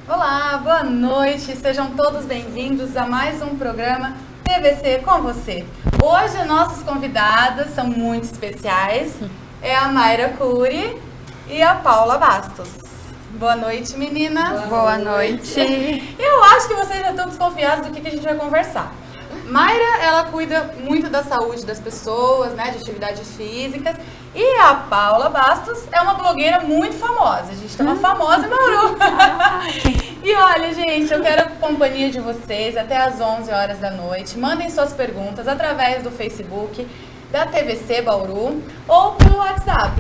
Olá, boa noite, sejam todos bem-vindos a mais um programa TVC com você. Hoje nossas convidadas são muito especiais, é a Mayra Cury e a Paula Bastos. Boa noite, meninas. Boa noite. Eu acho que vocês já estão desconfiados do que a gente vai conversar. Mayra, ela cuida muito da saúde das pessoas, né, de atividades físicas. E a Paula Bastos é uma blogueira muito famosa. A gente tem uma famosa em Bauru. E olha, gente, eu quero a companhia de vocês até às 11 horas da noite. Mandem suas perguntas através do Facebook da TVC Bauru ou pelo WhatsApp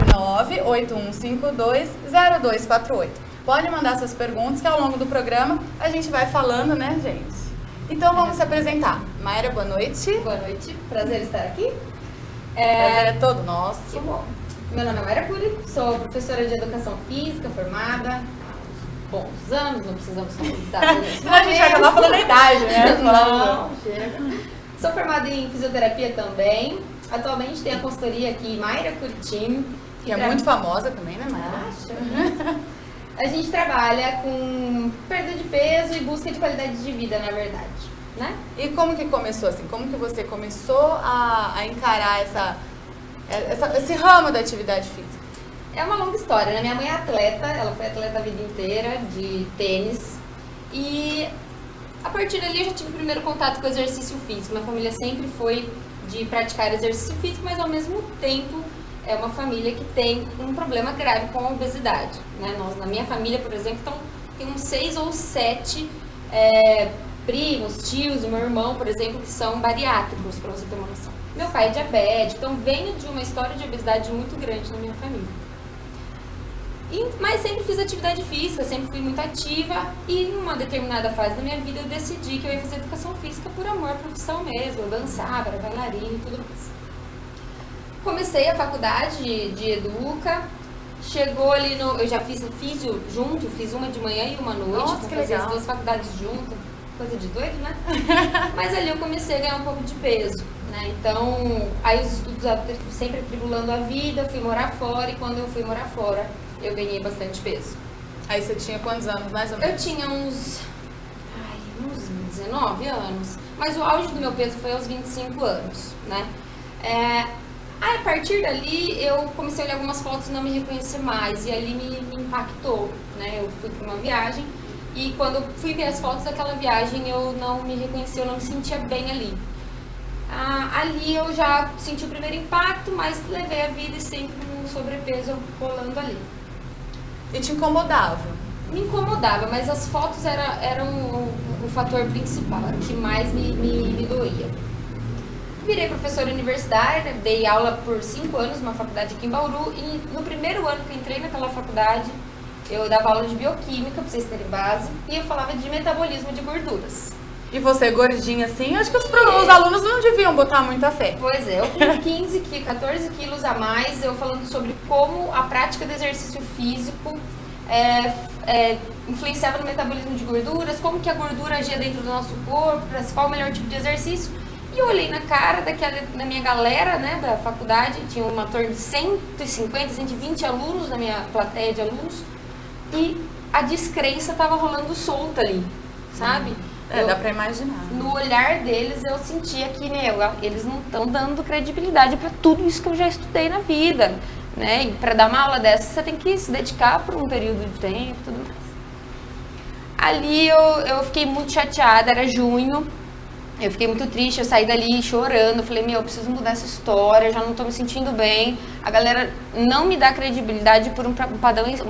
981520248. Pode mandar suas perguntas que ao longo do programa a gente vai falando, né, gente? Então vamos se apresentar. Mayra, boa noite. Boa noite, prazer estar aqui. Prazer é todo nosso. Que bom. Meu nome é Mayra Cury, sou professora de Educação Física, formada há bons anos, não precisamos contar. Senão a gente vai acabar falando a idade, né? Não, chega. Sou formada em fisioterapia também. Atualmente tenho a consultoria aqui, Mayra Cury Team. Que é muito famosa também, né, Mayra? A gente trabalha com perda de peso e busca de qualidade de vida, na verdade, né? E como que começou assim? Como que você começou a encarar esse ramo da atividade física? É uma longa história, né? Minha mãe é atleta, ela foi atleta a vida inteira de tênis. E a partir dali eu já tive o primeiro contato com o exercício físico. Minha família sempre foi de praticar exercício físico, mas ao mesmo tempo é uma família que tem um problema grave com a obesidade, né? Nós, na minha família, por exemplo, tem uns 6 ou 7 primos, tios, o meu irmão, por exemplo, que são bariátricos, para você ter uma noção. Meu pai é diabético, então venho de uma história de obesidade muito grande na minha família. Mas sempre fiz atividade física, sempre fui muito ativa e em uma determinada fase da minha vida eu decidi que eu ia fazer educação física por amor à profissão mesmo. Eu dançava, era bailarina e tudo mais. Comecei a faculdade de Educa, chegou ali eu já fiz junto, fiz uma de manhã e uma à noite. Nossa, que fazer legal. as duas faculdades juntas, coisa de doido, né? Mas ali eu comecei a ganhar um pouco de peso, né? Então, aí os estudos sempre atribulando a vida, fui morar fora e quando eu fui morar fora, eu ganhei bastante peso. Aí você tinha quantos anos, mais ou Eu menos? tinha uns 19 anos, mas o auge do meu peso foi aos 25 anos, né? A partir dali, eu comecei a olhar algumas fotos e não me reconhecer mais, e ali me impactou, né? Eu fui para uma viagem, e quando eu fui ver as fotos daquela viagem, eu não me reconheci, eu não me sentia bem ali. Ali eu já senti o primeiro impacto, mas levei a vida e sempre um sobrepeso rolando ali. E te incomodava? Me incomodava, mas as fotos eram o fator principal, era o que mais me doía. Virei professora universitária, dei aula por 5 anos numa faculdade aqui em Bauru e no primeiro ano que eu entrei naquela faculdade, eu dava aula de bioquímica, pra vocês terem base, e eu falava de metabolismo de gorduras. E você gordinha assim, acho que os alunos não deviam botar muita fé. Pois é, eu com 14 quilos a mais, eu falando sobre como a prática do exercício físico influenciava no metabolismo de gorduras, como que a gordura agia dentro do nosso corpo, qual o melhor tipo de exercício. E eu olhei na cara da minha galera, né, da faculdade, tinha uma torre de 150, 120 alunos na minha plateia de alunos, e a descrença estava rolando solta ali, sabe? Dá pra imaginar. No olhar deles eu sentia que, eles não estão dando credibilidade para tudo isso que eu já estudei na vida, né? E para dar uma aula dessa você tem que se dedicar por um período de tempo e tudo mais. Ali eu fiquei muito chateada, era junho. Eu fiquei muito triste, eu saí dali chorando, falei, eu preciso mudar essa história, já não tô me sentindo bem. A galera não me dá credibilidade por um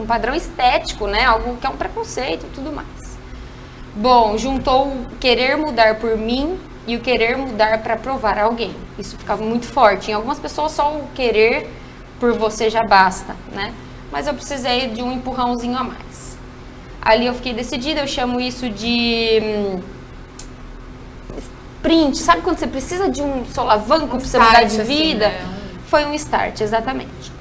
padrão estético, né? Algo que é um preconceito e tudo mais. Bom, juntou o querer mudar por mim e o querer mudar para provar a alguém. Isso ficava muito forte. Em algumas pessoas só o querer por você já basta, né? Mas eu precisei de um empurrãozinho a mais. Ali eu fiquei decidida, eu chamo isso de sprint. Sabe quando você precisa de um solavanco para você mudar de vida? Assim, né? Foi um start, exatamente.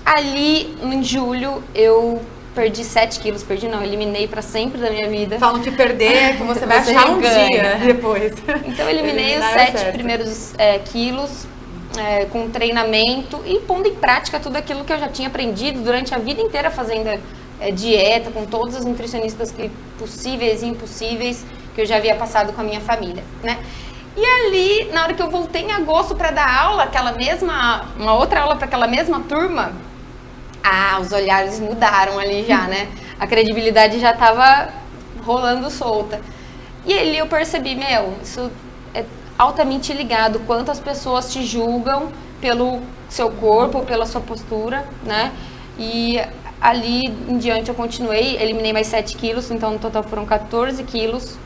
Ali, em julho, eu perdi 7 quilos. Eliminei para sempre da minha vida. Falam que perder é que você vai achar um dia depois. Então eu eliminei os 7 primeiros quilos com treinamento e pondo em prática tudo aquilo que eu já tinha aprendido durante a vida inteira fazendo dieta, com todas as nutricionistas possíveis e impossíveis que eu já havia passado com a minha família, né? E ali, na hora que eu voltei em agosto para dar aula, uma outra aula para aquela mesma turma, os olhares mudaram ali já, né? A credibilidade já estava rolando solta. E ali eu percebi, isso é altamente ligado, quanto as pessoas te julgam pelo seu corpo, pela sua postura, né? E ali em diante eu continuei, eliminei mais 7 quilos, então no total foram 14 quilos.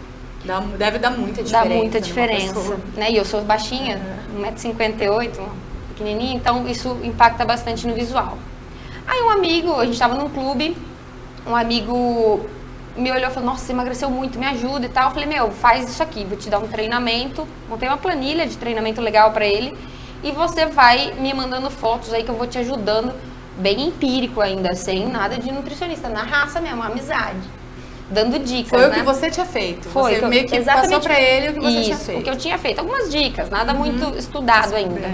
Deve dar muita diferença. Dá muita diferença, né? E eu sou baixinha, 1,58 m, pequenininha, então isso impacta bastante no visual. Aí um amigo, a gente estava num clube, um amigo me olhou e falou, nossa, você emagreceu muito, me ajuda e tal. Eu falei, faz isso aqui, vou te dar um treinamento, montei uma planilha de treinamento legal para ele e você vai me mandando fotos aí que eu vou te ajudando, bem empírico ainda, sem nada de nutricionista, na raça mesmo, amizade. Dando dicas, Foi, né? O que você tinha feito. Foi. Você meio que passou pra ele o que você tinha feito. O que eu tinha feito. Algumas dicas, nada muito estudado ainda.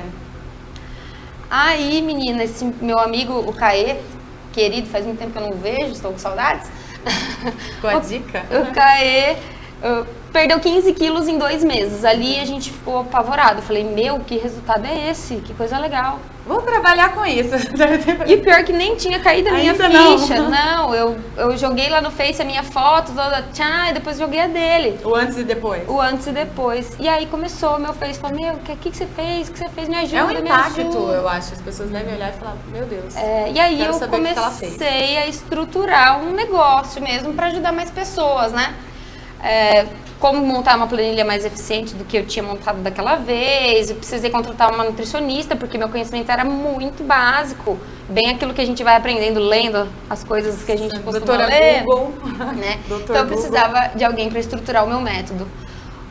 Aí, menina, esse meu amigo, o Caê, querido, faz muito tempo que eu não vejo, estou com saudades. Qual a dica? O Caê perdeu 15 quilos em 2 meses. Ali a gente ficou apavorado. Falei, que resultado é esse? Que coisa legal. Vou trabalhar com isso. E pior que nem tinha caído a minha ficha. Não, eu joguei lá no Face a minha foto, toda e depois joguei a dele. O antes e depois. O antes e depois. E aí começou o meu Face. Falei, o que você fez? O que você fez? Me ajuda, É um impacto, me ajuda. eu acho. As pessoas devem olhar e falar, meu Deus. E aí eu comecei a estruturar um negócio mesmo para ajudar mais pessoas, né? Como montar uma planilha mais eficiente do que eu tinha montado daquela vez. Eu precisei contratar uma nutricionista, porque meu conhecimento era muito básico. Bem aquilo que a gente vai aprendendo, lendo as coisas que a gente costuma ler. Google. Né? Então eu precisava de alguém para estruturar o meu método.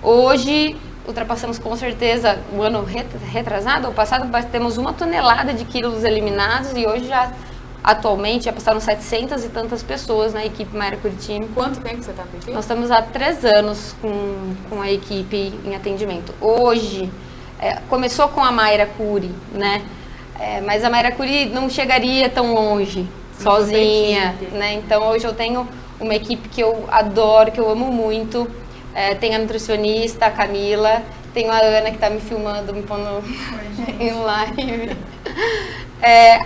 Hoje, ultrapassamos com certeza o ano retrasado ou passado, temos 1 tonelada de quilos eliminados e hoje atualmente já passaram 700 e tantas pessoas na equipe Mayra Curtime. Quanto tempo você está com a equipe? Nós estamos há 3 anos com a equipe em atendimento. Hoje, começou com a Mayra Curi, né? Mas a Mayra Curi não chegaria tão longe sozinha, né? Então hoje eu tenho uma equipe que eu adoro, que eu amo muito. Tem a nutricionista, a Camila, tenho a Ana que está me filmando, me pondo em live.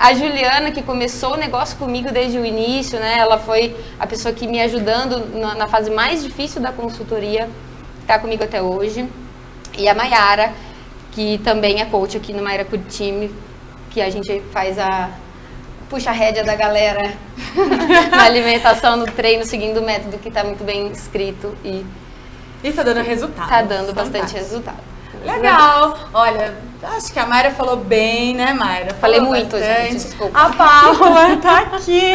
A Juliana, que começou o negócio comigo desde o início, né? Ela foi a pessoa que me ajudando na fase mais difícil da consultoria, está comigo até hoje. E a Mayara, que também é coach aqui no Mayra Curtime, que a gente faz puxa a rédea da galera na alimentação, no treino, seguindo o método que está muito bem escrito e tá dando resultado. Tá dando bastante resultado. Legal. Olha, acho que a Mayra falou bem, né, Mayra? Falei muito, gente, desculpa. A Paula tá aqui.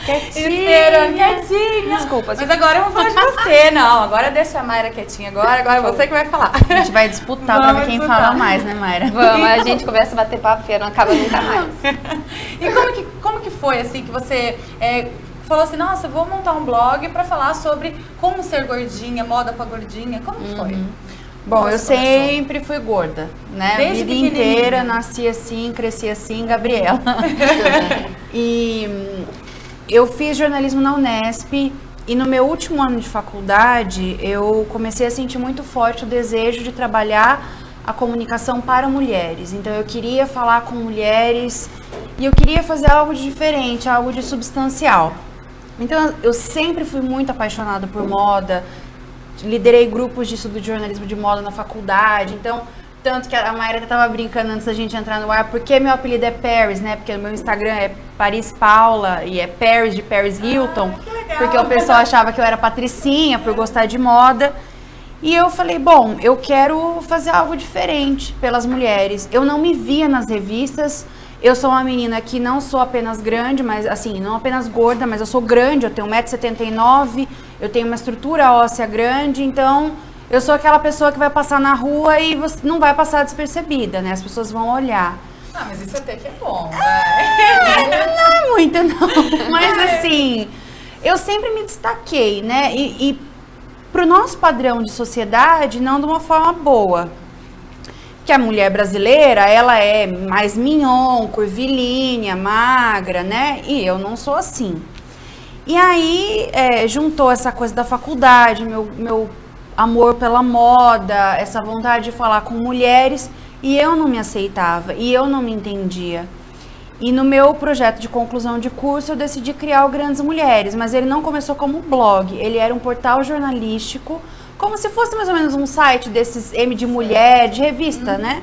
Quietinha. Quietinha. Desculpa. Mas agora eu vou falar de você. Não, agora deixa a Mayra quietinha agora é você que vai falar. A gente vai disputar pra ver quem fala mais, né, Mayra? Vamos, a gente começa a bater papo, filha, não acaba nunca mais. E como que foi, assim, que você falou assim, nossa, vou montar um blog pra falar sobre como ser gordinha, moda pra gordinha. Como que foi? Bom, eu sempre fui gorda, né? A vida inteira, nasci assim, cresci assim, Gabriela. E eu fiz jornalismo na Unesp e no meu último ano de faculdade, eu comecei a sentir muito forte o desejo de trabalhar a comunicação para mulheres. Então eu queria falar com mulheres e eu queria fazer algo de diferente, algo de substancial. Então eu sempre fui muito apaixonada por moda, liderei grupos de estudo de jornalismo de moda na faculdade, então, tanto que a Mayra estava brincando antes da gente entrar no ar, porque meu apelido é Paris, né? Porque o meu Instagram é Paris Paula e é Paris de Paris Hilton, porque o pessoal achava que eu era patricinha por gostar de moda. E eu falei, bom, eu quero fazer algo diferente pelas mulheres. Eu não me via nas revistas. Eu sou uma menina que não sou apenas grande, mas assim, não apenas gorda, mas eu sou grande, eu tenho 1,79 m, eu tenho uma estrutura óssea grande, então eu sou aquela pessoa que vai passar na rua e você não vai passar despercebida, né? As pessoas vão olhar. Ah, mas isso até que é bom, né? Não é muito, não. Mas assim, eu sempre me destaquei, né? E pro nosso padrão de sociedade, não de uma forma boa. Que a mulher brasileira, ela é mais mignon, curvilínea, magra, né? E eu não sou assim. E aí, juntou essa coisa da faculdade, meu amor pela moda, essa vontade de falar com mulheres, e eu não me aceitava, e eu não me entendia. E no meu projeto de conclusão de curso, eu decidi criar o Grandes Mulheres, mas ele não começou como blog, ele era um portal jornalístico, como se fosse mais ou menos um site desses M de mulher, de revista, né?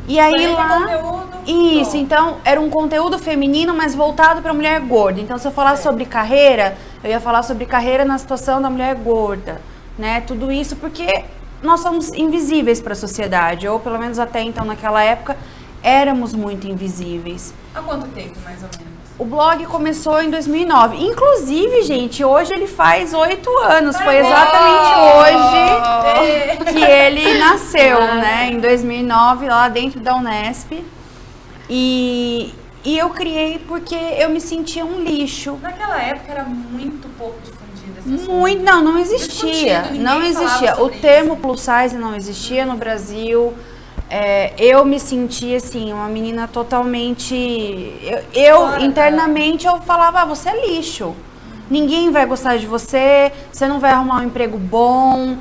E aí lá... Conteúdo, isso, então era um conteúdo feminino, mas voltado para a mulher gorda. Então se eu falar sobre carreira, eu ia falar sobre carreira na situação da mulher gorda, né? Tudo isso porque nós somos invisíveis para a sociedade, ou pelo menos até então naquela época, éramos muito invisíveis. Há quanto tempo, mais ou menos? O blog começou em 2009. Inclusive, gente, hoje ele faz 8 anos. Foi exatamente hoje que ele nasceu, né? Em 2009, lá dentro da Unesp. E eu criei porque eu me sentia um lixo. Naquela época era muito pouco difundida essa Muito, não existia. Discutido, Não ninguém falava existia. O sobre termo plus size não existia no Brasil. Eu me sentia assim, uma menina totalmente... Eu internamente, eu falava, você é lixo. Ninguém vai gostar de você, você não vai arrumar um emprego bom,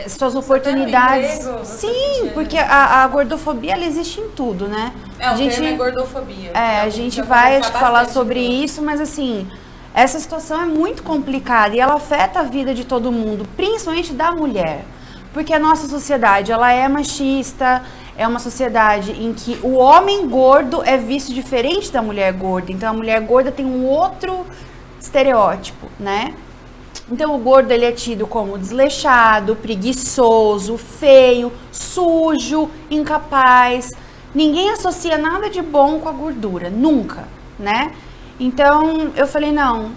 suas oportunidades... emprego, Sim, porque a gordofobia, ela existe em tudo, né? O termo é gordofobia. A gente vai, acho que, falar sobre isso, mas assim... Essa situação é muito complicada e ela afeta a vida de todo mundo, principalmente da mulher. Porque a nossa sociedade, ela é machista, é uma sociedade em que o homem gordo é visto diferente da mulher gorda. Então, a mulher gorda tem um outro estereótipo, né? Então, o gordo, ele é tido como desleixado, preguiçoso, feio, sujo, incapaz. Ninguém associa nada de bom com a gordura, nunca, né? Então, eu falei, não...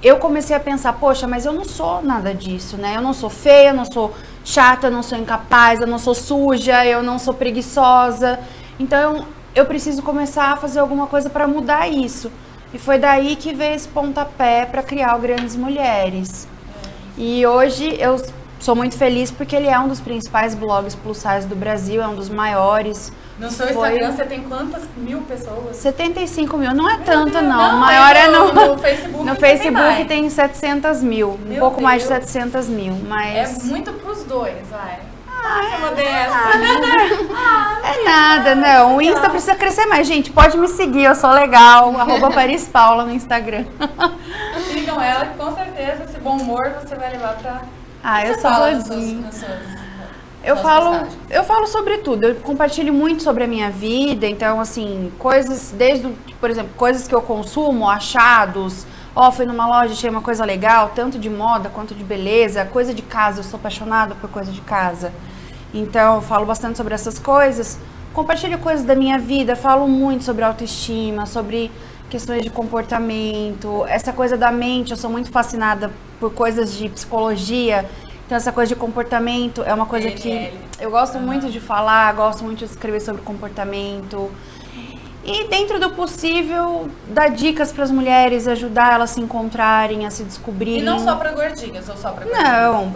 Eu comecei a pensar, poxa, mas eu não sou nada disso, né? Eu não sou feia, eu não sou chata, eu não sou incapaz, eu não sou suja, eu não sou preguiçosa. Então, eu preciso começar a fazer alguma coisa para mudar isso. E foi daí que veio esse pontapé para criar o Grandes Mulheres. E hoje eu sou muito feliz porque ele é um dos principais blogs plus size do Brasil, é um dos maiores. No seu Instagram você tem quantas mil pessoas? 75 mil, não é tanto Deus, não, o maior é no Facebook. No tem Facebook mais. tem 700 mil, um pouco mais de 700 mil, mas... É muito pros dois, vai. Nossa, modesta. É nada, não, o Insta precisa crescer mais, gente, pode me seguir, eu sou legal, @ParisPaula no Instagram. Sigam ela, que com certeza esse bom humor você vai levar pra... Eu sou boazinha. Eu falo sobre tudo, eu compartilho muito sobre a minha vida, então assim, coisas por exemplo, coisas que eu consumo, achados, fui numa loja, achei uma coisa legal, tanto de moda quanto de beleza, coisa de casa, eu sou apaixonada por coisa de casa. Então, eu falo bastante sobre essas coisas, compartilho coisas da minha vida, falo muito sobre autoestima, sobre questões de comportamento, essa coisa da mente, eu sou muito fascinada por coisas de psicologia. Então, essa coisa de comportamento é uma coisa que eu gosto muito de falar, gosto muito de escrever sobre comportamento. E, dentro do possível, dar dicas para as mulheres, ajudar elas a se encontrarem, a se descobrirem. E não só para gordinhas, ou só para gordinhas? Não,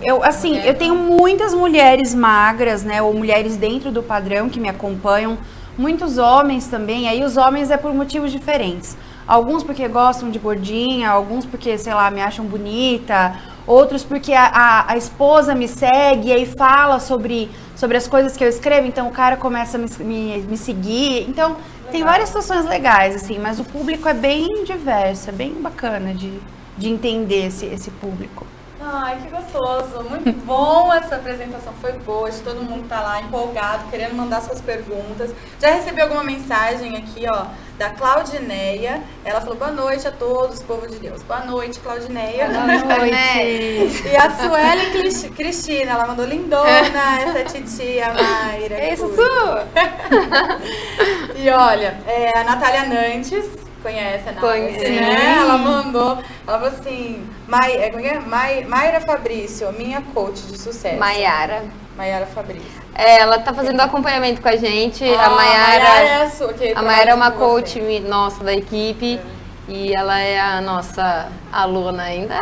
eu tenho muitas mulheres magras, né, ou mulheres dentro do padrão que me acompanham. Muitos homens também, aí os homens é por motivos diferentes. Alguns porque gostam de gordinha, alguns porque, sei lá, me acham bonita, outros porque a esposa me segue e aí fala sobre as coisas que eu escrevo, então o cara começa a me seguir. Então, tem várias situações legais, assim, mas o público é bem diverso, é bem bacana de entender esse público. Ai, que gostoso, muito bom, essa apresentação foi boa, hoje todo mundo tá lá empolgado, querendo mandar suas perguntas. Já recebi alguma mensagem aqui, da Claudineia, ela falou, boa noite a todos, povo de Deus. Boa noite, Claudineia. Boa noite. E a Sueli Cristina, ela mandou lindona, essa titia Mayra. Isso, sua! E olha, a Natália Nantes, conhece a Natália, né? Ela mandou, ela falou assim, Mayra Fabrício, minha coach de sucesso. Maiara Fabrício. Ela tá fazendo acompanhamento com a gente. A Mayara é a sua, a Mayara é uma coach nossa da equipe. E ela é a nossa aluna ainda.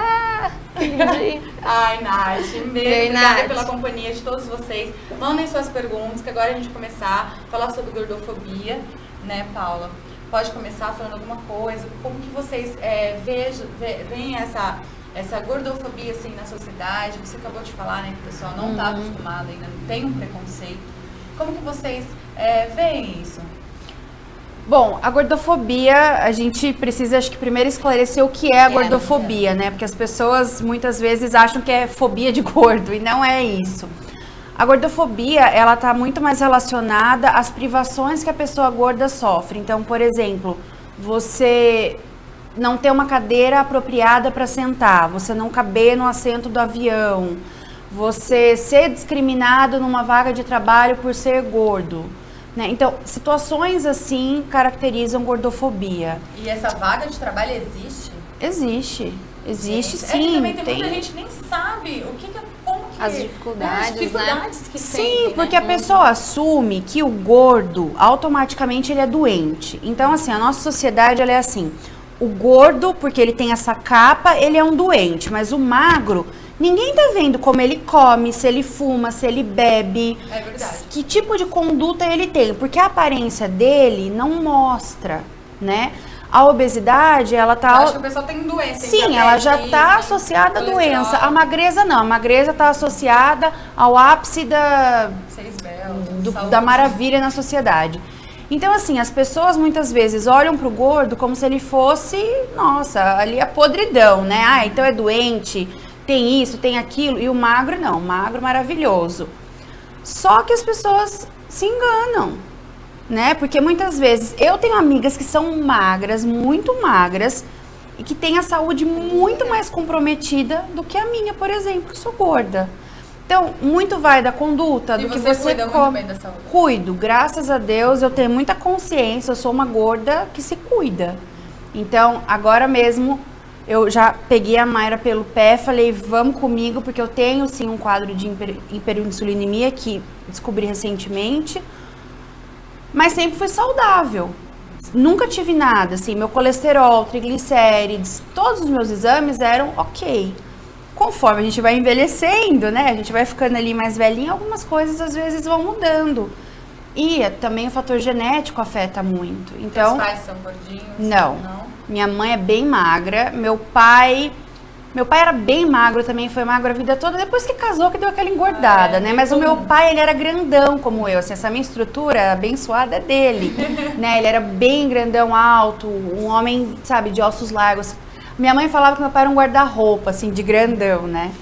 Ai, Nath, obrigada pela companhia de todos vocês. Mandem suas perguntas, que agora a gente vai começar a falar sobre gordofobia, né, Paula? pode começar falando alguma coisa, como que vocês veem essa gordofobia assim na sociedade. Você acabou de falar, né, que o pessoal não está acostumado ainda, não tem um preconceito. Como que vocês veem isso? Bom, a gordofobia, a gente precisa, acho que primeiro esclarecer o que é a gordofobia, né? Porque as pessoas muitas vezes acham que é fobia de gordo e não é isso. A gordofobia, ela tá muito mais relacionada às privações que a pessoa gorda sofre. Então, por exemplo, você não ter uma cadeira apropriada para sentar, você não caber no assento do avião, você ser discriminado numa vaga de trabalho por ser gordo. Então, situações assim caracterizam gordofobia. E essa vaga de trabalho existe? Existe gente, sim. Também tem muita gente que nem sabe como que... As dificuldades, né? Que sim, tem, porque né? a pessoa assume que o gordo, automaticamente, ele é doente. Então, assim, a nossa sociedade, ela é assim, o gordo, porque ele tem essa capa, ele é um doente, mas o magro... Ninguém tá vendo como ele come, se ele fuma, se ele bebe, é verdade. Que tipo de conduta ele tem, porque a aparência dele não mostra, né? A obesidade, ela tá... Eu acho que a pessoa tem doença. Sim, ela já tá associada à doença. A magreza não, a magreza tá associada ao ápice da maravilha na sociedade. Então, assim, as pessoas muitas vezes olham pro gordo como se ele fosse, nossa, ali a podridão, né? Ah, então é doente... Tem isso, tem aquilo, e o magro não, o magro maravilhoso. Só que as pessoas se enganam, né? Porque muitas vezes eu tenho amigas que são magras, muito magras, e que têm a saúde muito mais comprometida do que a minha, por exemplo, que sou gorda. Então, muito vai da conduta, do que você cuida muito bem da saúde? Cuido, graças a Deus, eu tenho muita consciência, eu sou uma gorda que se cuida. Então, agora mesmo... Eu já peguei a Mayra pelo pé, falei, vamos comigo, porque eu tenho sim um quadro de hiperinsulinemia que descobri recentemente, mas sempre fui saudável. Nunca tive nada, assim, meu colesterol, triglicérides, todos os meus exames eram ok. Conforme a gente vai envelhecendo, né, a gente vai ficando ali mais velhinha, algumas coisas às vezes vão mudando. E também o fator genético afeta muito. Então, seus pais são gordinhos? Não. Minha mãe é bem magra, meu pai era bem magro também, foi magro a vida toda, depois que casou que deu aquela engordada, né? Mas o meu pai, ele era grandão como eu, assim, essa minha estrutura abençoada é dele, né? Ele era bem grandão, alto, um homem, sabe, de ossos largos. Minha mãe falava que meu pai era um guarda-roupa, assim, de grandão, né?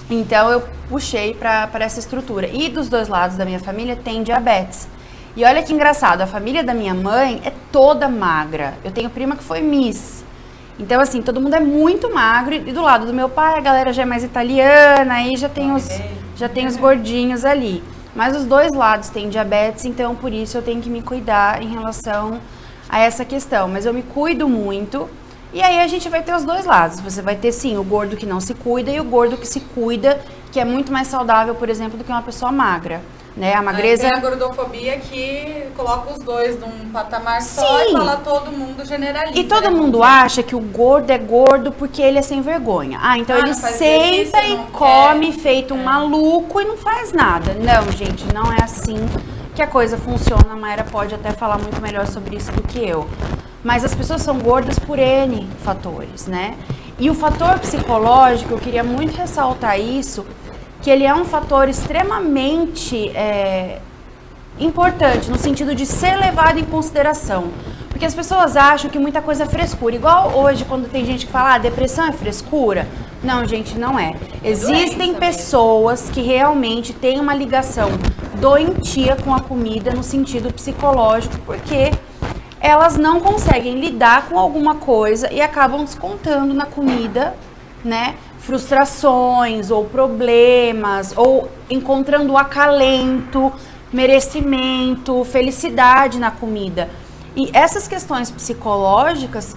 Então eu puxei pra essa estrutura. E dos dois lados da minha família tem diabetes. E olha que engraçado, a família da minha mãe é toda magra. Eu tenho prima que foi Miss. Então, assim, todo mundo é muito magro. E do lado do meu pai, a galera já é mais italiana, aí já tem os gordinhos ali. Mas os dois lados têm diabetes, então por isso eu tenho que me cuidar em relação a essa questão. Mas eu me cuido muito. E aí a gente vai ter os dois lados. Você vai ter, sim, o gordo que não se cuida e o gordo que se cuida, que é muito mais saudável, por exemplo, do que uma pessoa magra. Né? A magreza... Tem a gordofobia que coloca os dois num patamar só e fala todo mundo generaliza. E todo mundo acha que o gordo é gordo porque ele é sem vergonha. Ah, então ele senta e come feito um maluco e não faz nada. Não, gente, não é assim que a coisa funciona. A Mayra pode até falar muito melhor sobre isso do que eu. Mas as pessoas são gordas por N fatores, né? E o fator psicológico, eu queria muito ressaltar isso, que ele é um fator extremamente importante, no sentido de ser levado em consideração. Porque as pessoas acham que muita coisa é frescura. Igual hoje, quando tem gente que fala, depressão é frescura. Não, gente, não é. Existem pessoas que realmente têm uma ligação doentia com a comida no sentido psicológico, porque elas não conseguem lidar com alguma coisa e acabam descontando na comida, né? Frustrações ou problemas, ou encontrando acalento, merecimento, felicidade na comida. E essas questões psicológicas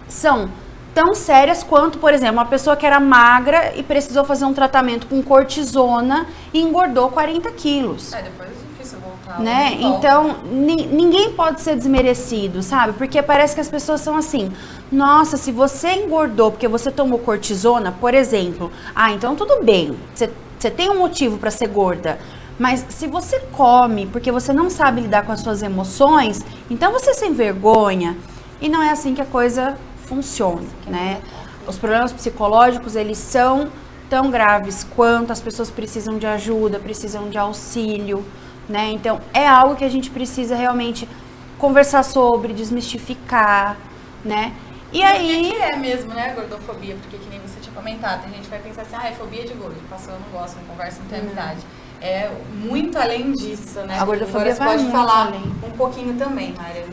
são tão sérias quanto, por exemplo, uma pessoa que era magra e precisou fazer um tratamento com cortisona e engordou 40 quilos. Depois é difícil voltar. Né? Então, ninguém pode ser desmerecido, sabe? Porque parece que as pessoas são assim, nossa, se você engordou porque você tomou cortisona, por exemplo, então tudo bem, você tem um motivo para ser gorda, Mas se você come porque você não sabe lidar com as suas emoções, então você se envergonha. E não é assim que a coisa funciona, né? Os problemas psicológicos, eles são tão graves quanto, as pessoas precisam de ajuda, precisam de auxílio, né? Então, é algo que a gente precisa realmente conversar sobre, desmistificar, né? E aí... O que é mesmo, né, gordofobia? Porque que nem você tinha comentado, a gente vai pensar assim, é fobia de gordo, passou, eu não gosto, não conversa, não tem amizade. É muito além disso, né? A gordofobia Agora, você pode vai falar muito além. um pouquinho também, Mayra,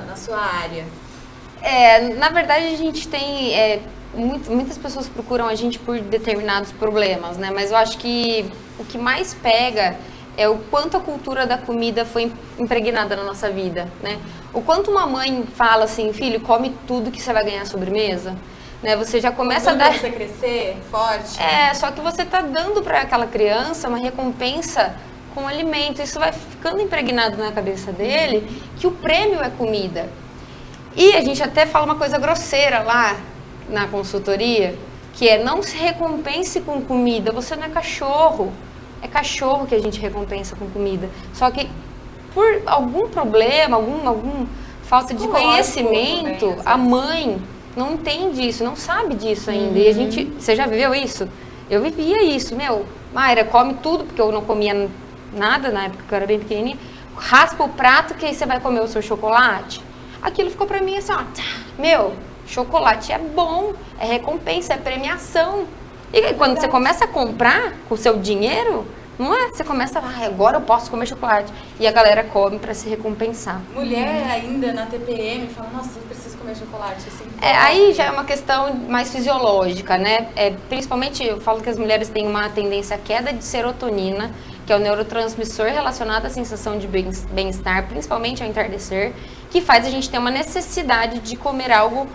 na sua área. Na verdade, a gente tem... muitas pessoas procuram a gente por determinados problemas, né? Mas eu acho que o que mais pega é o quanto a cultura da comida foi impregnada na nossa vida, né? O quanto uma mãe fala assim, filho, come tudo que você vai ganhar sobremesa, né? Você já começa a dar... você crescer forte. Só que você tá dando para aquela criança uma recompensa com alimento. Isso vai ficando impregnado na cabeça dele que o prêmio é comida. E a gente até fala uma coisa grosseira lá na consultoria, que é não se recompense com comida, você não é cachorro. É cachorro que a gente recompensa com comida. Só que por algum problema, algum falta de conhecimento, também, a mãe não entende isso, não sabe disso ainda. E a gente, você já viveu isso? Eu vivia isso, Mayra, come tudo, porque eu não comia nada na época que eu era bem pequenininha. Raspa o prato que aí você vai comer o seu chocolate. Aquilo ficou pra mim assim, chocolate é bom, é recompensa, é premiação. E quando você começa a comprar com o seu dinheiro, não é? Você começa a agora eu posso comer chocolate. E a galera come para se recompensar. Mulher ainda na TPM fala, nossa, eu preciso comer chocolate. Assim, aí já é uma questão mais fisiológica, né? Principalmente, eu falo que as mulheres têm uma tendência à queda de serotonina, que é o neurotransmissor relacionado à sensação de bem-estar, principalmente ao entardecer, que faz a gente ter uma necessidade de comer algo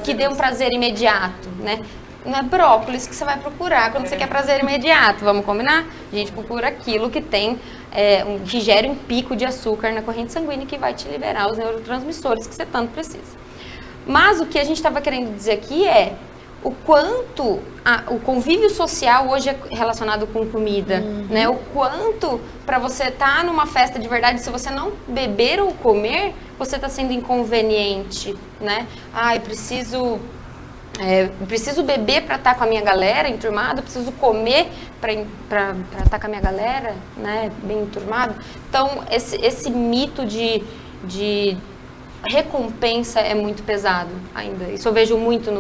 que dê um prazer imediato, né? Não é brócolis que você vai procurar quando você quer prazer imediato, vamos combinar? A gente procura aquilo que tem, que gera um pico de açúcar na corrente sanguínea que vai te liberar os neurotransmissores que você tanto precisa. Mas o que a gente estava querendo dizer aqui é o quanto o convívio social hoje é relacionado com comida, né? O quanto para você estar numa festa de verdade, se você não beber ou comer, você está sendo inconveniente, né? Eu preciso beber para estar com a minha galera enturmada, preciso comer para estar com a minha galera, né, bem enturmado. Então, esse mito de recompensa é muito pesado ainda. Isso eu vejo muito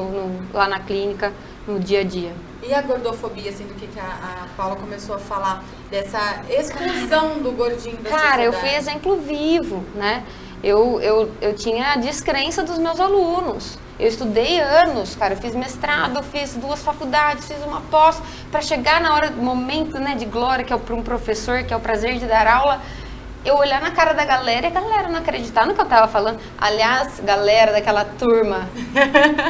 lá na clínica, no dia a dia. E a gordofobia, assim, do que a Paula começou a falar, dessa exclusão do gordinho da sociedade? Eu fui exemplo vivo, né? Eu tinha a descrença dos meus alunos. Eu estudei anos, eu fiz mestrado, fiz 2 faculdades, fiz uma pós, para chegar na hora do momento, né, de glória, que é para um professor, que é o prazer de dar aula, eu olhar na cara da galera e a galera não acreditar no que eu estava falando. Aliás, galera daquela turma,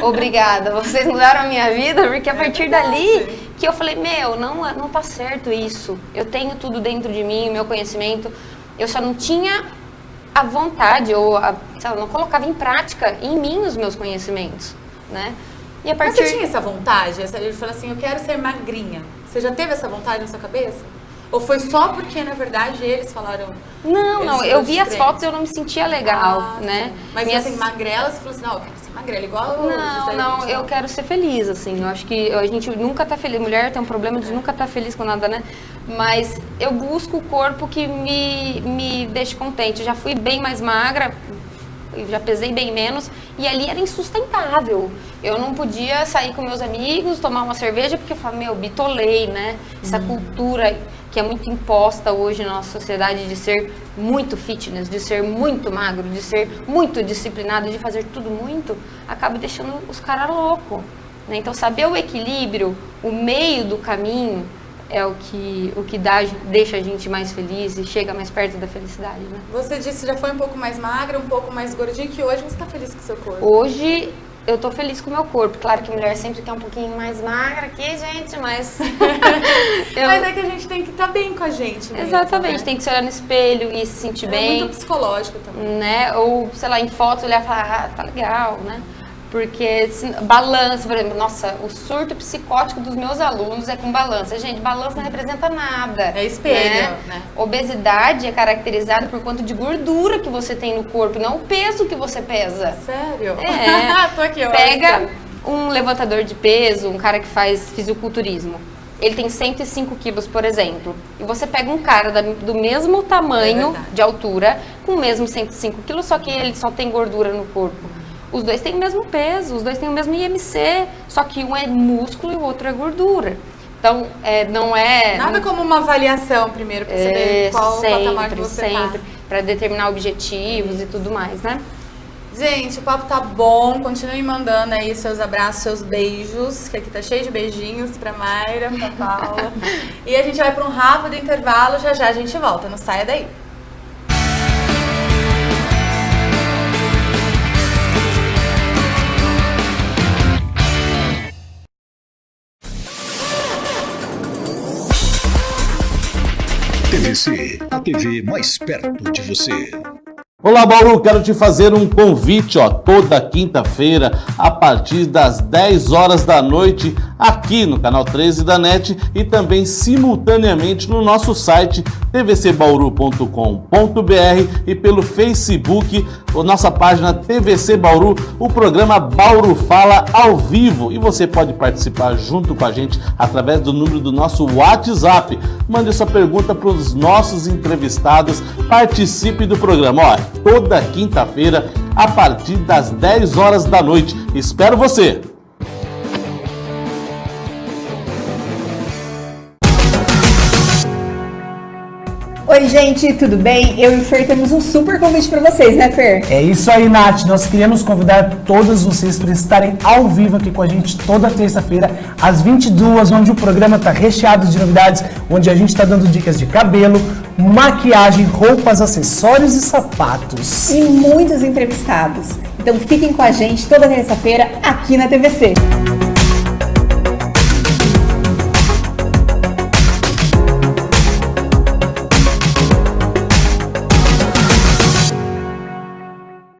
obrigada, vocês mudaram a minha vida, porque a partir dali que eu falei, não tá certo isso. Eu tenho tudo dentro de mim, o meu conhecimento, eu só não tinha a vontade, não colocava em prática em mim os meus conhecimentos, né? E a partir... Mas você tinha essa vontade? Ele falou assim, eu quero ser magrinha. Você já teve essa vontade na sua cabeça? Ou foi só porque, na verdade, eles falaram... Não, eu vi as fotos e eu não me sentia legal, né? Sim. Mas assim, magrela, você falou assim, eu quero ser magrela, igual... Não, eu quero ser feliz, assim. Eu acho que a gente nunca tá feliz. Mulher tem um problema de nunca tá feliz com nada, né? Mas eu busco o corpo que me deixe contente. Eu já fui bem mais magra, eu já pesei bem menos, e ali era insustentável. Eu não podia sair com meus amigos, tomar uma cerveja, porque eu falava, bitolei, né? Essa cultura que é muito imposta hoje na nossa sociedade de ser muito fitness, de ser muito magro, de ser muito disciplinado, de fazer tudo muito, acaba deixando os caras loucos, né? Então, saber o equilíbrio, o meio do caminho, é o que deixa a gente mais feliz e chega mais perto da felicidade, né? Você disse que já foi um pouco mais magra, um pouco mais gordinha, que hoje você está feliz com o seu corpo? Hoje eu tô feliz com o meu corpo. Claro que mulher sempre quer um pouquinho mais magra aqui, gente, mas... Mas é que a gente tem que estar bem com a gente mesmo, Exatamente, né? tem que se olhar no espelho e se sentir bem. É muito psicológico também. Né? Ou, sei lá, em fotos olhar e falar, tá legal, né? Porque balança, por exemplo, nossa, o surto psicótico dos meus alunos é com balança. Gente, balança não representa nada. É espelho, né? Obesidade é caracterizada por quanto de gordura que você tem no corpo, não o peso que você pesa. Sério? É. Tô aqui, ó. Pega um levantador de peso, um cara que faz fisiculturismo. Ele tem 105 quilos, por exemplo. E você pega um cara do mesmo tamanho de altura, com o mesmo 105 quilos, só que ele só tem gordura no corpo. Os dois têm o mesmo peso, os dois têm o mesmo IMC, só que um é músculo e o outro é gordura. Então, não é... Nada como uma avaliação primeiro, para saber qual o patamar que você sempre, para determinar objetivos e tudo mais, né? Gente, o papo tá bom. Continuem mandando aí seus abraços, seus beijos, que aqui tá cheio de beijinhos pra Mayra, pra Paula. E a gente vai pra um rápido intervalo, já já a gente volta, não saia daí. TVC, a TV mais perto de você. Olá, Bauru, quero te fazer um convite, toda quinta-feira, a partir das 10 horas da noite, aqui no canal 13 da NET e também simultaneamente no nosso site tvcbauru.com.br e pelo Facebook, a nossa página TVC Bauru, o programa Bauru Fala ao vivo. E você pode participar junto com a gente através do número do nosso WhatsApp. Mande sua pergunta para os nossos entrevistados, participe do programa, toda quinta-feira, a partir das 10 horas da noite. Espero você! Oi, gente, tudo bem? Eu e o Fer temos um super convite para vocês, né, Fer? É isso aí, Nath. Nós queríamos convidar todos vocês para estarem ao vivo aqui com a gente toda terça-feira, às 22h, onde o programa está recheado de novidades, onde a gente está dando dicas de cabelo, maquiagem, roupas, acessórios e sapatos. E muitos entrevistados. Então fiquem com a gente toda terça-feira aqui na TVC.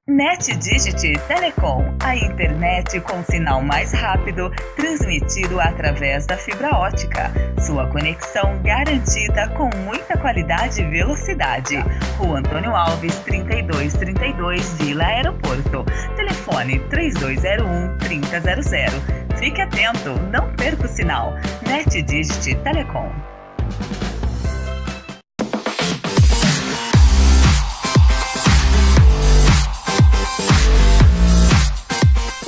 NetDigit Telecom, a internet com sinal mais rápido, transmitido através da fibra ótica. Sua conexão garantida com muita qualidade e velocidade. Rua Antônio Alves, 3232, Vila Aeroporto. Telefone 3201-3000. Fique atento, não perca o sinal. NetDigit Telecom.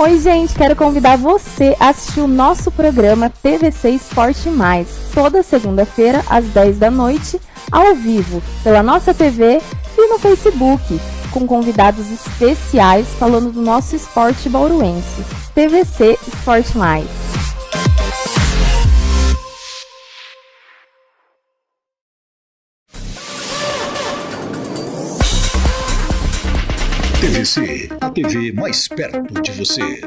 Oi, gente, quero convidar você a assistir o nosso programa TVC Esporte Mais, toda segunda-feira, às 10 da noite, ao vivo, pela nossa TV e no Facebook, com convidados especiais falando do nosso esporte bauruense. TVC Esporte Mais. TVC, a TV mais perto de você.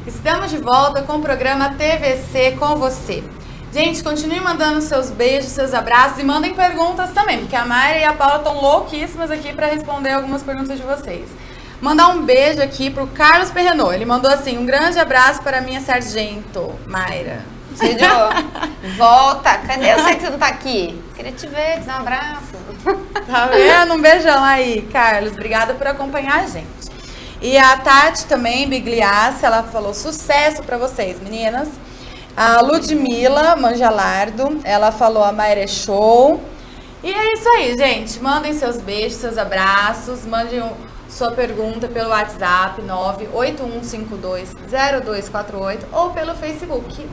Estamos de volta com o programa TVC com você. Gente, continue mandando seus beijos, seus abraços e mandem perguntas também, porque a Mayra e a Paula estão louquíssimas aqui para responder algumas perguntas de vocês. Mandar um beijo aqui pro Carlos Perrenot. Ele mandou assim: um grande abraço para a minha sargento, Mayra. Cídio, volta. Cadê? Eu sei que você não tá aqui. Queria te ver, te dar um abraço. Tá vendo? Um beijão aí, Carlos. Obrigada por acompanhar a gente. E a Tati também, Bigliassi, ela falou sucesso para vocês, meninas. A Ludmila Manjalardo, ela falou a Mayra é show. E é isso aí, gente. Mandem seus beijos, seus abraços, mandem sua pergunta pelo WhatsApp 981520248 ou pelo Facebook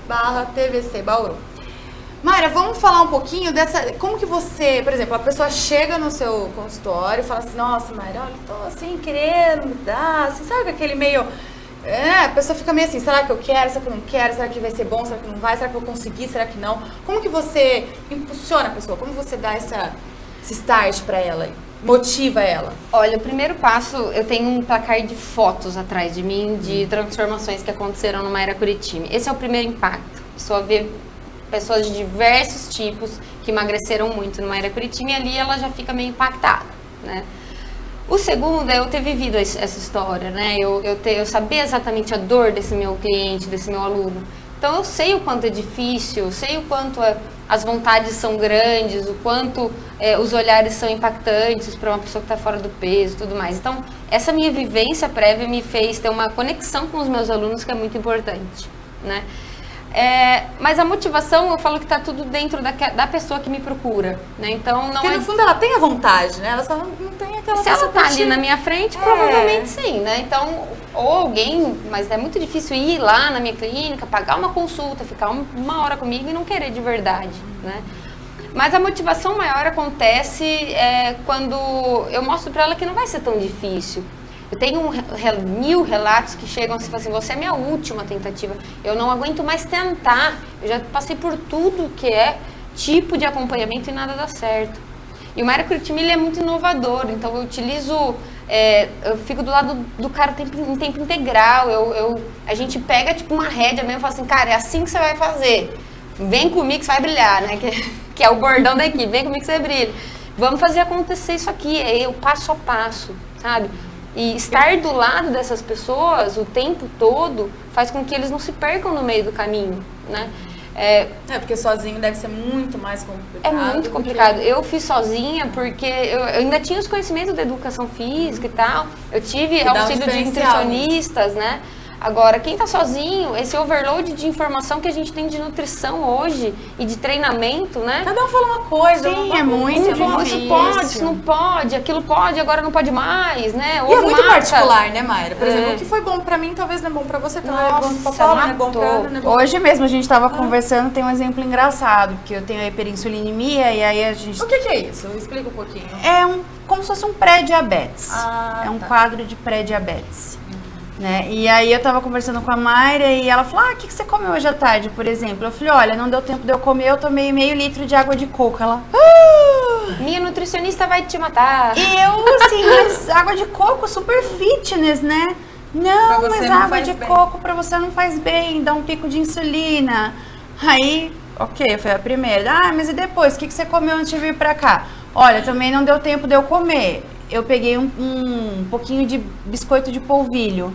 /TVC Bauru. Mayra, vamos falar um pouquinho dessa... Como que você, por exemplo, a pessoa chega no seu consultório e fala assim: nossa, Mayra, olha, tô assim, querendo mudar, assim, sabe aquele meio... a pessoa fica meio assim: será que eu quero, será que eu não quero, será que vai ser bom, será que não vai, será que eu consegui, será que não? Como que você impulsiona a pessoa? Como você dá esse start pra ela? Motiva ela? Olha, o primeiro passo, eu tenho um placar de fotos atrás de mim, de transformações que aconteceram no Mayra Curitime. Esse é o primeiro impacto. A pessoa vê pessoas de diversos tipos que emagreceram muito no Mayra Curitiba, e ali ela já fica meio impactada, né? O segundo é eu ter vivido essa história, né? Eu saber exatamente a dor desse meu cliente, desse meu aluno. Então eu sei o quanto é difícil, eu sei o quanto as vontades são grandes, o quanto os olhares são impactantes para uma pessoa que está fora do peso e tudo mais. Então essa minha vivência prévia me fez ter uma conexão com os meus alunos que é muito importante, né? Mas a motivação, eu falo que está tudo dentro da pessoa que me procura, né? Então não Porque no fundo ela tem a vontade, né? Ela só não tem aquela... Se ela tá ali na minha frente, provavelmente sim, né? Então, ou alguém, mas é muito difícil ir lá na minha clínica, pagar uma consulta, ficar uma hora comigo e não querer de verdade, né? Mas a motivação maior acontece quando eu mostro para ela que não vai ser tão difícil. Eu tenho 1000 relatos que chegam assim, falam assim, você é minha última tentativa, eu não aguento mais tentar, eu já passei por tudo que é tipo de acompanhamento e nada dá certo. E o Mayra Curitiba, ele é muito inovador, então eu utilizo, eu fico do lado do cara em tempo integral, a gente pega tipo uma rédea mesmo e fala assim, cara, é assim que você vai fazer, vem comigo que você vai brilhar, né, que é o bordão da equipe, vem comigo que você brilha, vamos fazer acontecer isso aqui, é o passo a passo, sabe? E estar do lado dessas pessoas o tempo todo faz com que eles não se percam no meio do caminho, né? Porque sozinho deve ser muito mais complicado. É muito complicado. Eu fiz sozinha porque eu ainda tinha os conhecimentos da educação física e tal. Eu tive auxílio de nutricionistas, né? Agora, quem tá sozinho, esse overload de informação que a gente tem de nutrição hoje e de treinamento, né? Cada um fala uma coisa. Sim, é muito difícil. Isso pode, isso não pode, aquilo pode, agora não pode mais, né? E é muito particular, né, Mayra? Por exemplo, o que foi bom pra mim, talvez não é bom pra você, também é bom pra Paula, não é bom pra Ana, não é bom. Hoje mesmo a gente tava conversando, tem um exemplo engraçado, porque eu tenho a hiperinsulinemia e aí a gente... O que é isso? Explica um pouquinho. Como se fosse um pré-diabetes. Um tá. quadro de pré-diabetes. Né? E aí eu tava conversando com a Mayra e ela falou, o que você comeu hoje à tarde, por exemplo? Eu falei, olha, não deu tempo de eu comer, eu tomei meio litro de água de coco. Ela, minha nutricionista vai te matar. E eu, assim, mas água de coco, super fitness, né? Não, mas água de coco pra você não faz bem, dá um pico de insulina. Aí, ok, foi a primeira. Mas e depois, o que você comeu antes de vir pra cá? Olha, também não deu tempo de eu comer. Eu peguei um pouquinho de biscoito de polvilho.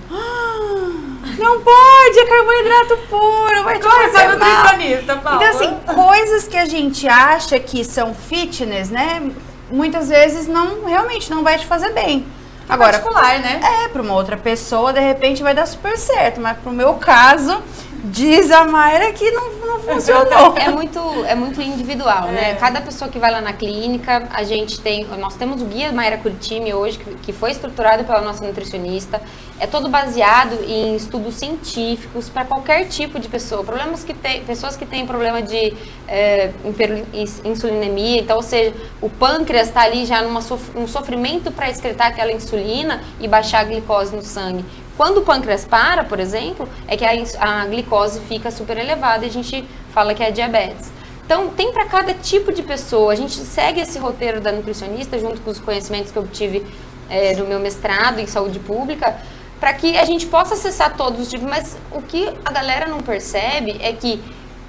Não pode, é carboidrato puro, vai te fazer mal. Nutricionista, Paula. Então, assim, coisas que a gente acha que são fitness, né? Muitas vezes realmente não vai te fazer bem. Agora, particular, né? Para uma outra pessoa, de repente vai dar super certo, mas pro meu caso, diz a Mayra que não funcionou. É muito individual, né? Cada pessoa que vai lá na clínica, nós temos o guia Mayra Curitiba hoje, que foi estruturado pela nossa nutricionista. É todo baseado em estudos científicos para qualquer tipo de pessoa. Pessoas que têm problema de insulinemia, então, ou seja, o pâncreas está ali já num sofrimento para excretar aquela insulina e baixar a glicose no sangue. Quando o pâncreas para, por exemplo, é que a glicose fica super elevada e a gente fala que é diabetes. Então, tem para cada tipo de pessoa. A gente segue esse roteiro da nutricionista junto com os conhecimentos que eu obtive no meu mestrado em saúde pública, para que a gente possa acessar todos os tipos. Mas o que a galera não percebe é que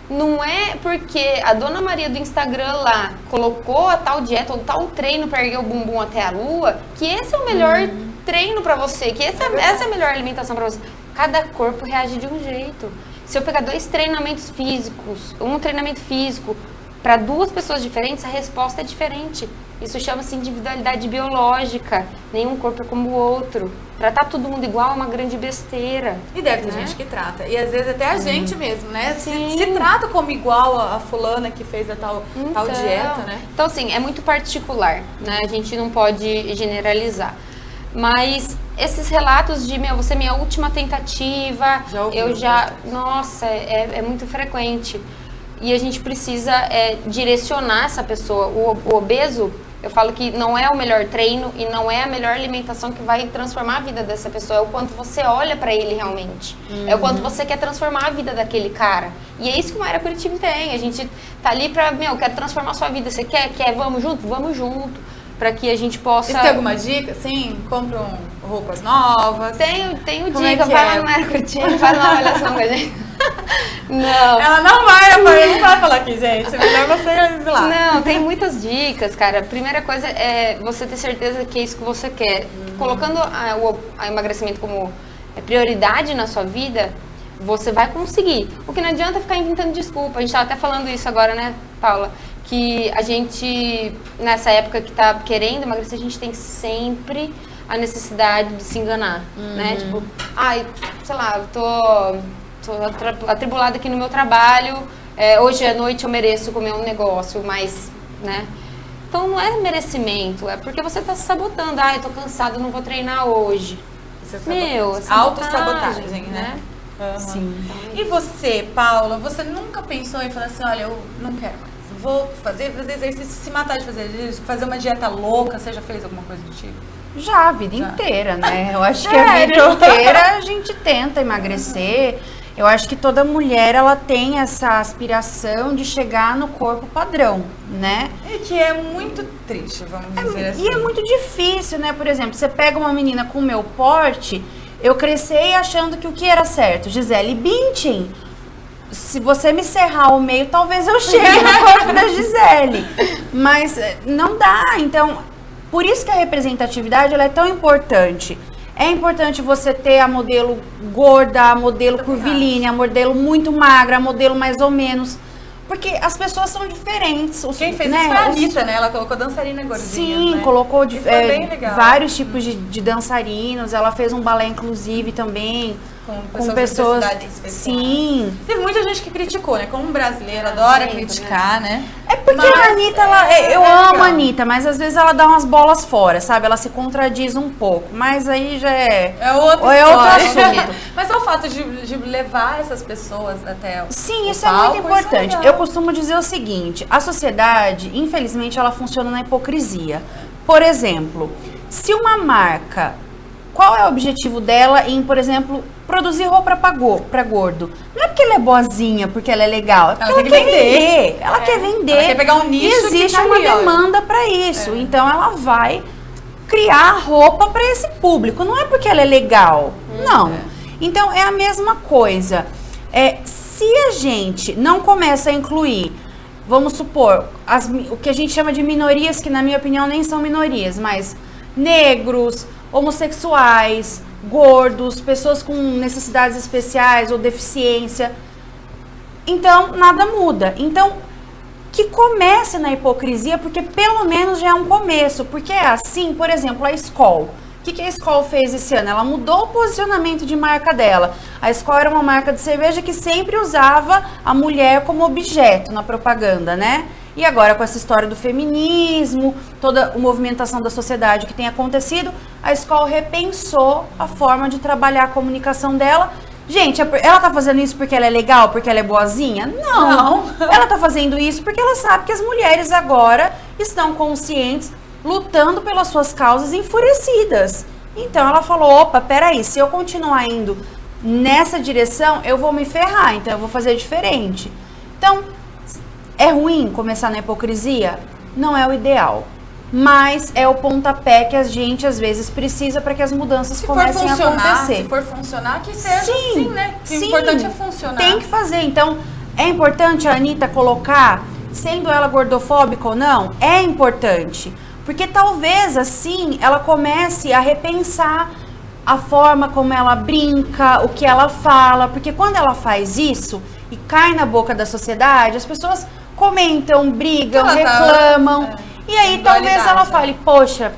não é porque a dona Maria do Instagram lá colocou a tal dieta ou tal treino para erguer o bumbum até a lua, que esse é o melhor treino para você, que essa é a melhor alimentação para você. Cada corpo reage de um jeito. Se eu pegar 2 treinamentos físicos, um treinamento físico para 2 pessoas diferentes, a resposta é diferente. Isso chama-se individualidade biológica. Nenhum corpo é como o outro. Tratar todo mundo igual é uma grande besteira. E deve ter gente que trata. E às vezes até a gente mesmo, né? Se trata como igual a fulana que fez a tal dieta, né? Então, assim, é muito particular, né? A gente não pode generalizar. Mas esses relatos de, você é minha última tentativa, nossa, é muito frequente. E a gente precisa direcionar essa pessoa. O obeso, eu falo que não é o melhor treino e não é a melhor alimentação que vai transformar a vida dessa pessoa. É o quanto você olha pra ele realmente. É o quanto você quer transformar a vida daquele cara. E é isso que o Mayra Curitiba tem. A gente tá ali pra, quero transformar a sua vida. Você quer? Vamos junto? Vamos junto. Para que a gente possa... Você tem alguma dica? Sim, compram roupas novas? Tenho dica, vai lá no Mayra Curitiba, faz uma avaliação com a gente. Não. Ela não vai falar aqui, gente. É melhor você ir lá. Não, tem muitas dicas, cara. A primeira coisa é você ter certeza que é isso que você quer. Colocando o emagrecimento como prioridade na sua vida, você vai conseguir. O que não adianta é ficar inventando desculpa. A gente estava até falando isso agora, né, Paula? Que a gente, nessa época que tá querendo emagrecer, a gente tem sempre a necessidade de se enganar, né? Tipo, ai, sei lá, eu tô atribulada aqui no meu trabalho, hoje à noite eu mereço comer um negócio, mas, né? Então não é merecimento, é porque você tá se sabotando. Ai, eu tô cansada, não vou treinar hoje. Autossabotagem, né? Sim. E você, Paula, você nunca pensou em falar assim, olha, eu não quero mais. Vou fazer exercício, se matar de fazer exercício, fazer uma dieta louca, você já fez alguma coisa do tipo? Já, a vida inteira, né? Eu acho que a vida inteira a gente tenta emagrecer. Eu acho que toda mulher, ela tem essa aspiração de chegar no corpo padrão, né? E que é muito triste, vamos dizer assim. E é muito difícil, né? Por exemplo, você pega uma menina com o meu porte, eu cresci achando que o que era certo? Gisele Bündchen. Se você me serrar ao meio, talvez eu chegue no corpo da Gisele. Mas não dá. Então, por isso que a representatividade ela é tão importante. É importante você ter a modelo gorda, a modelo curvilínea, a modelo muito magra, a modelo mais ou menos. Porque as pessoas são diferentes. Quem fez isso foi a Anitta, né? Ela colocou dançarina gordinha. Sim, né? colocou vários tipos de dançarinos. Ela fez um balé, inclusive, também. Com pessoas sim. Teve muita gente que criticou, né? Como um brasileiro adora criticar, né? É porque a Anitta, eu amo a Anitta, mas às vezes ela dá umas bolas fora, sabe? Ela se contradiz um pouco, mas aí já é outro assunto. Mas é o fato de levar essas pessoas até o Sim, isso palco, é muito importante. Eu costumo dizer o seguinte, a sociedade, infelizmente, ela funciona na hipocrisia. Por exemplo, se uma marca... Qual é o objetivo dela em, por exemplo, produzir roupa para gordo? Não é porque ela é boazinha, porque ela é legal, é porque ela quer vender. Ela quer vender. Ela quer pegar um nicho. E existe uma demanda para isso. Então ela vai criar roupa para esse público. Não é porque ela é legal. Não. Então é a mesma coisa. Se a gente não começa a incluir, vamos supor, o que a gente chama de minorias, que na minha opinião nem são minorias, mas negros, homossexuais, gordos, pessoas com necessidades especiais ou deficiência. Então, nada muda. Então, que comece na hipocrisia, porque pelo menos já é um começo. Porque é assim, por exemplo, a Skol. O que a Skol fez esse ano? Ela mudou o posicionamento de marca dela. A Skol era uma marca de cerveja que sempre usava a mulher como objeto na propaganda, né? E agora com essa história do feminismo, toda a movimentação da sociedade que tem acontecido, a Skol repensou a forma de trabalhar a comunicação dela. Gente, ela tá fazendo isso porque ela é legal, porque ela é boazinha? Não. Ela tá fazendo isso porque ela sabe que as mulheres agora estão conscientes, lutando pelas suas causas, enfurecidas. Então ela falou, opa, peraí, se eu continuar indo nessa direção, eu vou me ferrar, então eu vou fazer diferente. Então, é ruim começar na hipocrisia? Não é o ideal. Mas é o pontapé que a gente, às vezes, precisa para que as mudanças comecem a acontecer. Se for funcionar, que seja assim, né? O importante é funcionar. Tem que fazer. Então, é importante a Anitta colocar, sendo ela gordofóbica ou não, é importante. Porque talvez, assim, ela comece a repensar a forma como ela brinca, o que ela fala. Porque quando ela faz isso e cai na boca da sociedade, as pessoas comentam, brigam, reclamam. E aí talvez ela fale, poxa,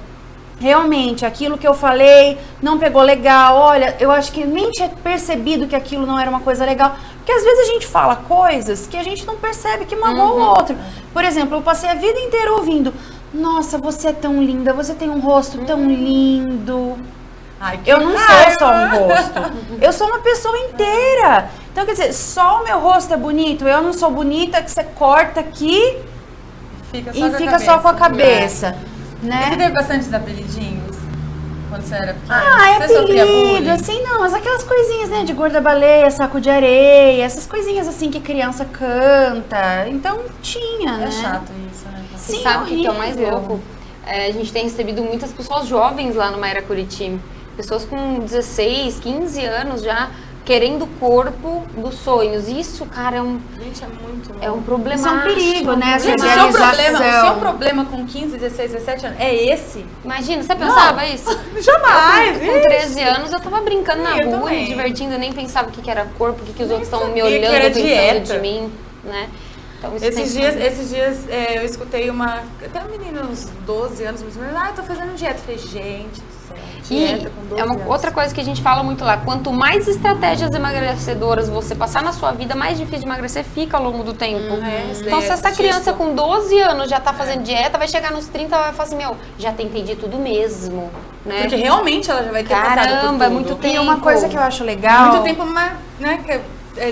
realmente, aquilo que eu falei não pegou legal. Olha, eu acho que nem tinha percebido que aquilo não era uma coisa legal. Porque às vezes a gente fala coisas que a gente não percebe que magoou o outro. Por exemplo, eu passei a vida inteira ouvindo, nossa, você é tão linda, você tem um rosto tão lindo. Ai, eu não sou só um rosto, eu sou uma pessoa inteira. Então, quer dizer, só o meu rosto é bonito, eu não sou bonita, que você corta aqui e fica só com a cabeça. Né? Você teve bastantes apelidinhos quando você era pequena? Ah, apelido, assim, não, mas aquelas coisinhas, né, de gorda baleia, saco de areia, essas coisinhas assim que criança canta, então tinha, né? É chato isso, né? Sim, sabe o que é o mais louco? A gente tem recebido muitas pessoas jovens lá no Maíra Curitiba, pessoas com 16, 15 anos já querendo o corpo dos sonhos. Isso, cara, Gente, é muito é um problema. Isso é um perigo, né? Essa Gente, o seu problema com 15, 16, 17 anos é esse? Imagina, você pensava isso? Jamais! Com 13 anos eu tava brincando na Eu rua, também. me divertindo, nem pensava o que era corpo, o que os outros estão me sabia que olhando, era pensando dieta. de mim, né? Então, isso Esses sempre- dias eu escutei até uma menina uns 12 anos, mais ou menos, eu tô fazendo dieta. Eu falei, gente do céu, dieta com 12 é uma anos. outra coisa que a gente fala muito lá, quanto mais estratégias emagrecedoras você passar na sua vida, mais difícil de emagrecer fica ao longo do tempo. Então, se essa criança com 12 anos já tá fazendo dieta, vai chegar nos 30 e vai falar assim, já tentei de tudo mesmo, né? Porque realmente ela já vai ter passado por Caramba, tudo. é muito tempo. E uma coisa que eu acho legal... Muito tempo, né,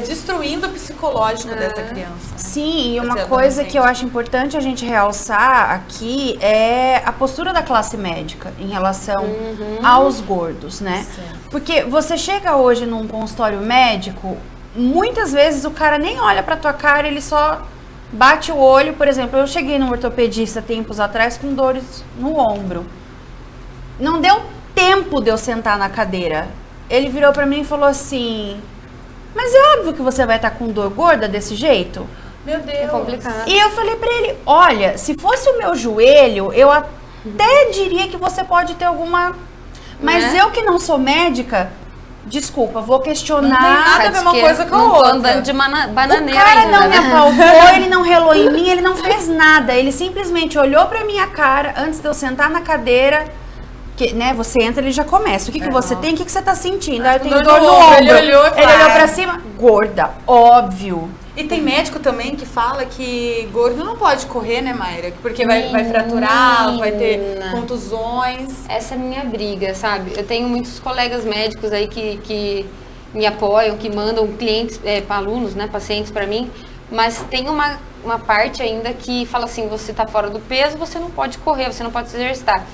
destruindo o psicológico dessa criança. Sim, e uma Esse coisa adolescente. que eu acho importante a gente realçar aqui é a postura da classe médica em relação aos gordos, né? Porque você chega hoje num consultório médico, muitas vezes o cara nem olha pra tua cara, ele só bate o olho. Por exemplo, eu cheguei num ortopedista tempos atrás com dores no ombro. Não deu tempo de eu sentar na cadeira. Ele virou pra mim e falou assim... Mas é óbvio que você vai estar com dor gorda desse jeito? Meu Deus. É complicado. E eu falei pra ele, olha, se fosse o meu joelho, eu até diria que você pode ter alguma... Mas Né? eu que não sou médica, desculpa, vou questionar. nada a ver uma Diz que coisa com a não tô outra. andando de O bananeira cara ainda, não me né? apalpou, ele não relou em mim, ele não fez nada. Ele simplesmente olhou pra minha cara antes de eu sentar na cadeira. Que, né, você entra, ele já começa. O que você tem? O que você tá sentindo? Ah, eu tenho dor no ombro. Ele olhou e falou, Ele olhou pra cima, gorda, óbvio. E tem médico também que fala que gordo não pode correr, né, Mayra? Porque vai fraturar, vai ter Menina. contusões. Essa é a minha briga, sabe? Eu tenho muitos colegas médicos aí que me apoiam, que mandam clientes, alunos, né, pacientes pra mim, mas tem uma parte ainda que fala assim, você tá fora do peso, você não pode correr, você não pode se exercitar.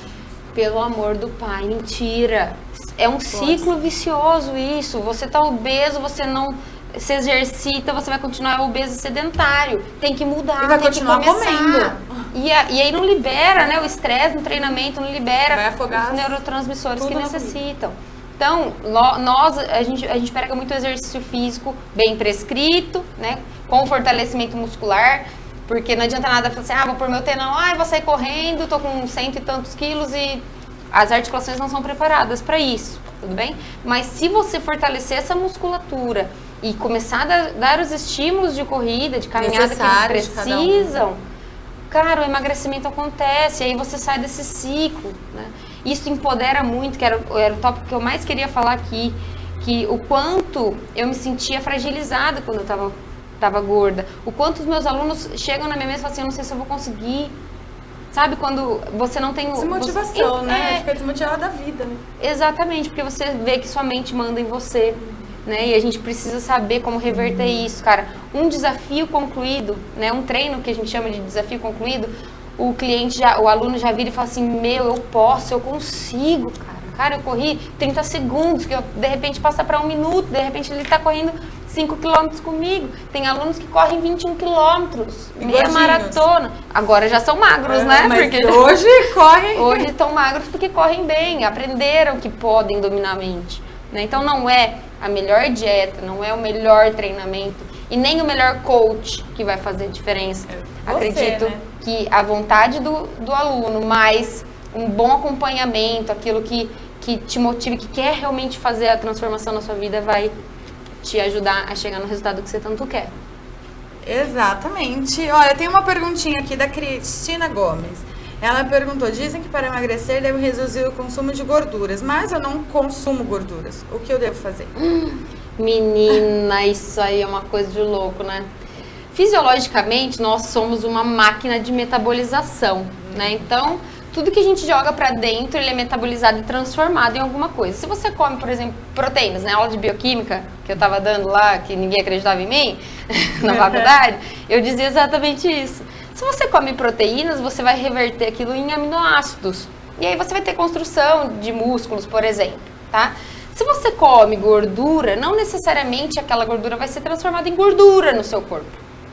Pelo amor do pai, mentira. É um ciclo vicioso isso. Você tá obeso, você não se exercita, você vai continuar obeso e sedentário. Tem que mudar, E vai tem continuar que começar. comendo. E aí não libera, né? O estresse no treinamento não libera Vai afogar os neurotransmissores que tudo no necessitam. Então, a gente prega muito exercício físico bem prescrito, né? Com fortalecimento muscular. Porque não adianta nada falar assim, vou pôr meu tenão, vou sair correndo, tô com 100 e tantos quilos e as articulações não são preparadas para isso, tudo bem? Mas se você fortalecer essa musculatura e começar a dar os estímulos de corrida, de caminhada que eles Necessários de cada um. precisam, cara, o emagrecimento acontece, aí você sai desse ciclo, né? Isso empodera muito, que era o tópico que eu mais queria falar aqui, que o quanto eu me sentia fragilizada quando eu tava gorda. O quanto os meus alunos chegam na minha mesa e falam assim, eu não sei se eu vou conseguir. Sabe, quando você não tem... Desmotivação, você, né? Fica desmotivada da vida, né? Exatamente, porque você vê que sua mente manda em você, né? E a gente precisa saber como reverter isso, cara. Um desafio concluído, né? Um treino que a gente chama de desafio concluído, o aluno já vira e fala assim, eu posso, eu consigo, cara. Cara, eu corri 30 segundos, que de repente passa para 1 minuto, de repente ele tá correndo 5 quilômetros comigo. Tem alunos que correm 21 quilômetros, meia Gordinhos. maratona. Agora já são magros, né? Mas Porque hoje correm. hoje estão magros porque correm bem, aprenderam que podem dominar a mente, né? Então não é a melhor dieta, não é o melhor treinamento e nem o melhor coach que vai fazer diferença. Você, Acredito né? que a vontade do aluno, mais um bom acompanhamento, aquilo que te motive, que quer realmente fazer a transformação na sua vida, vai te ajudar a chegar no resultado que você tanto quer. Exatamente. Olha, tem uma perguntinha aqui da Cristina Gomes. Ela perguntou, dizem que para emagrecer deve reduzir o consumo de gorduras, mas eu não consumo gorduras. O que eu devo fazer? Menina, isso aí é uma coisa de louco, né? Fisiologicamente, nós somos uma máquina de metabolização, né? Então, tudo que a gente joga pra dentro, ele é metabolizado e transformado em alguma coisa. Se você come, por exemplo, proteínas, né? Aula de bioquímica, que eu tava dando lá, que ninguém acreditava em mim, na faculdade, eu dizia exatamente isso. Se você come proteínas, você vai reverter aquilo em aminoácidos. E aí você vai ter construção de músculos, por exemplo, tá? Se você come gordura, não necessariamente aquela gordura vai ser transformada em gordura no seu corpo,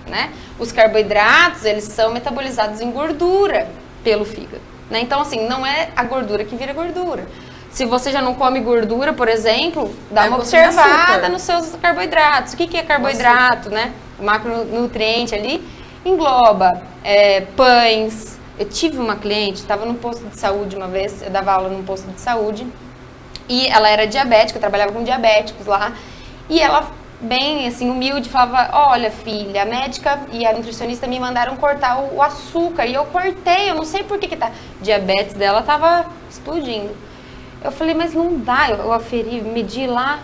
né? Os carboidratos, eles são metabolizados em gordura pelo fígado, né? Então, assim, não é a gordura que vira gordura. Se você já não come gordura, por exemplo, dá Vai uma consumir observada açúcar. nos seus carboidratos. O que é carboidrato, né? O macronutriente ali engloba pães. Eu tive uma cliente, estava num posto de saúde uma vez, eu dava aula num posto de saúde, e ela era diabética, eu trabalhava com diabéticos lá, e ela, bem assim, humilde, falava: olha, filha, a médica e a nutricionista me mandaram cortar o açúcar, e eu cortei, eu não sei por que tá. Diabetes dela tava explodindo. Eu falei: mas não dá, eu aferi, medi lá,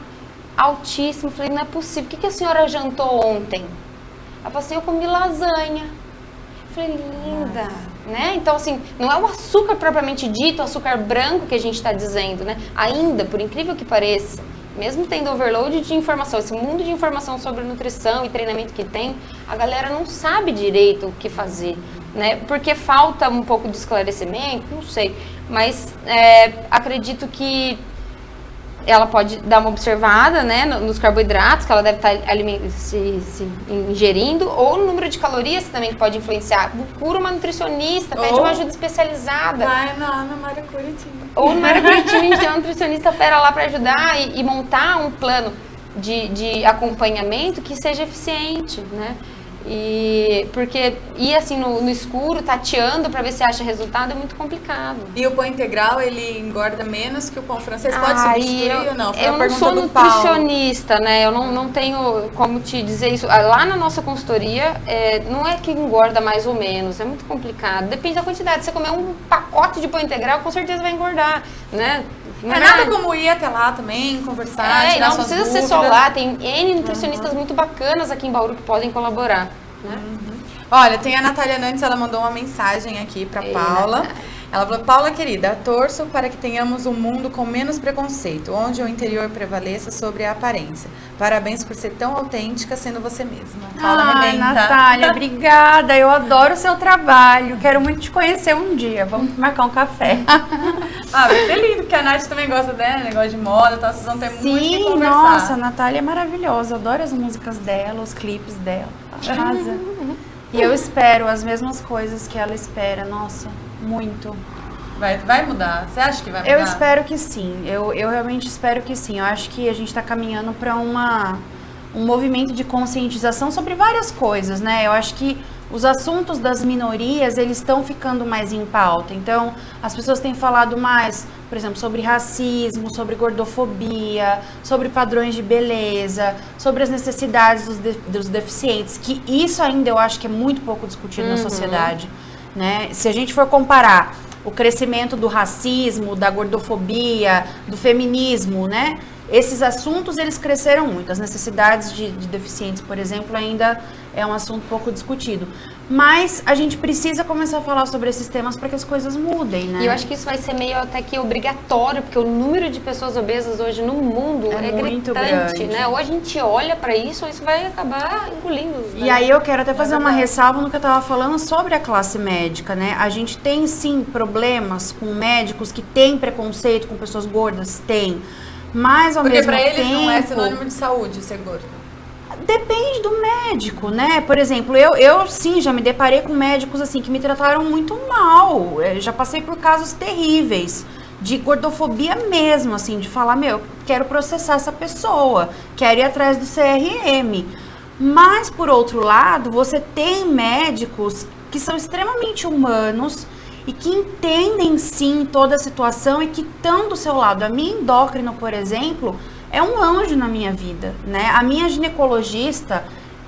altíssimo, falei: não é possível, o que a senhora jantou ontem? Ela falou assim: eu comi lasanha. Eu falei: linda, né? Então, assim, não é o açúcar propriamente dito, o açúcar branco que a gente está dizendo, né? Ainda, por incrível que pareça, mesmo tendo overload de informação, esse mundo de informação sobre nutrição e treinamento que tem, a galera não sabe direito o que fazer, né? Porque falta um pouco de esclarecimento, não sei, mas acredito que ela pode dar uma observada, né, nos carboidratos que ela deve estar se ingerindo, ou no número de calorias também que pode influenciar. Procura uma nutricionista, pede uma ajuda especializada. Vai na Ana Maria Curitiba. Ou no Maria Curitiba, a gente tem uma nutricionista fera lá para ajudar e montar um plano de acompanhamento que seja eficiente, né? Porque ir assim no escuro, tateando para ver se acha resultado é muito complicado. E o pão integral, ele engorda menos que o pão francês? Pode substituir ou não? Foi Eu a não pergunta sou do Paulo. nutricionista, né? Eu não tenho como te dizer isso. Lá na nossa consultoria, não é que engorda mais ou menos, é muito complicado. Depende da quantidade. Se você comer um pacote de pão integral, com certeza vai engordar, né? Não é nada como ir até lá também, conversar, tirar não suas precisa dúvidas. ser só lá. Tem N nutricionistas muito bacanas aqui em Bauru que podem colaborar, né? Olha, tem a Natália Nantes, ela mandou uma mensagem aqui pra Paula. Natália. Ela falou: Paula querida, torço para que tenhamos um mundo com menos preconceito, onde o interior prevaleça sobre a aparência. Parabéns por ser tão autêntica sendo você mesma. Paula arrebenta. Natália, obrigada. Eu adoro o seu trabalho. Quero muito te conhecer um dia. Vamos marcar um café. Vai ser lindo, porque a Nath também gosta, né? Negócio de moda, então vocês vão ter muito o que Sim, conversar. nossa, a Natália é maravilhosa. Eu adoro as músicas dela, os clipes dela. Arrasa. E eu espero as mesmas coisas que ela espera. Nossa, muito. Vai mudar? Você acha que vai mudar? Eu espero que sim. Eu realmente espero que sim. Eu acho que a gente está caminhando para um movimento de conscientização sobre várias coisas, né? Eu acho que os assuntos das minorias, eles estão ficando mais em pauta. Então, as pessoas têm falado mais, por exemplo, sobre racismo, sobre gordofobia, sobre padrões de beleza, sobre as necessidades dos deficientes, que isso ainda eu acho que é muito pouco discutido na sociedade, né? Se a gente for comparar o crescimento do racismo, da gordofobia, do feminismo, né? Esses assuntos, eles cresceram muito. As necessidades de deficientes, por exemplo, ainda é um assunto pouco discutido. Mas a gente precisa começar a falar sobre esses temas para que as coisas mudem, né? E eu acho que isso vai ser meio até que obrigatório, porque o número de pessoas obesas hoje no mundo é muito gritante, grande, né? Ou a gente olha para isso, ou isso vai acabar engolindo. E aí eu quero até fazer uma ressalva no que eu estava falando sobre a classe médica, né? A gente tem sim problemas com médicos que têm preconceito com pessoas gordas, tem. Mas ao mesmo tempo... Porque pra eles não é sinônimo de saúde ser gordo. Depende do médico, né? Por exemplo, eu sim já me deparei com médicos assim que me trataram muito mal. Eu já passei por casos terríveis de gordofobia mesmo, assim, de falar, quero processar essa pessoa, quero ir atrás do CRM. Mas, por outro lado, você tem médicos que são extremamente humanos e que entendem sim toda a situação e que estão do seu lado. A minha endócrina, por exemplo, é um anjo na minha vida, né? A minha ginecologista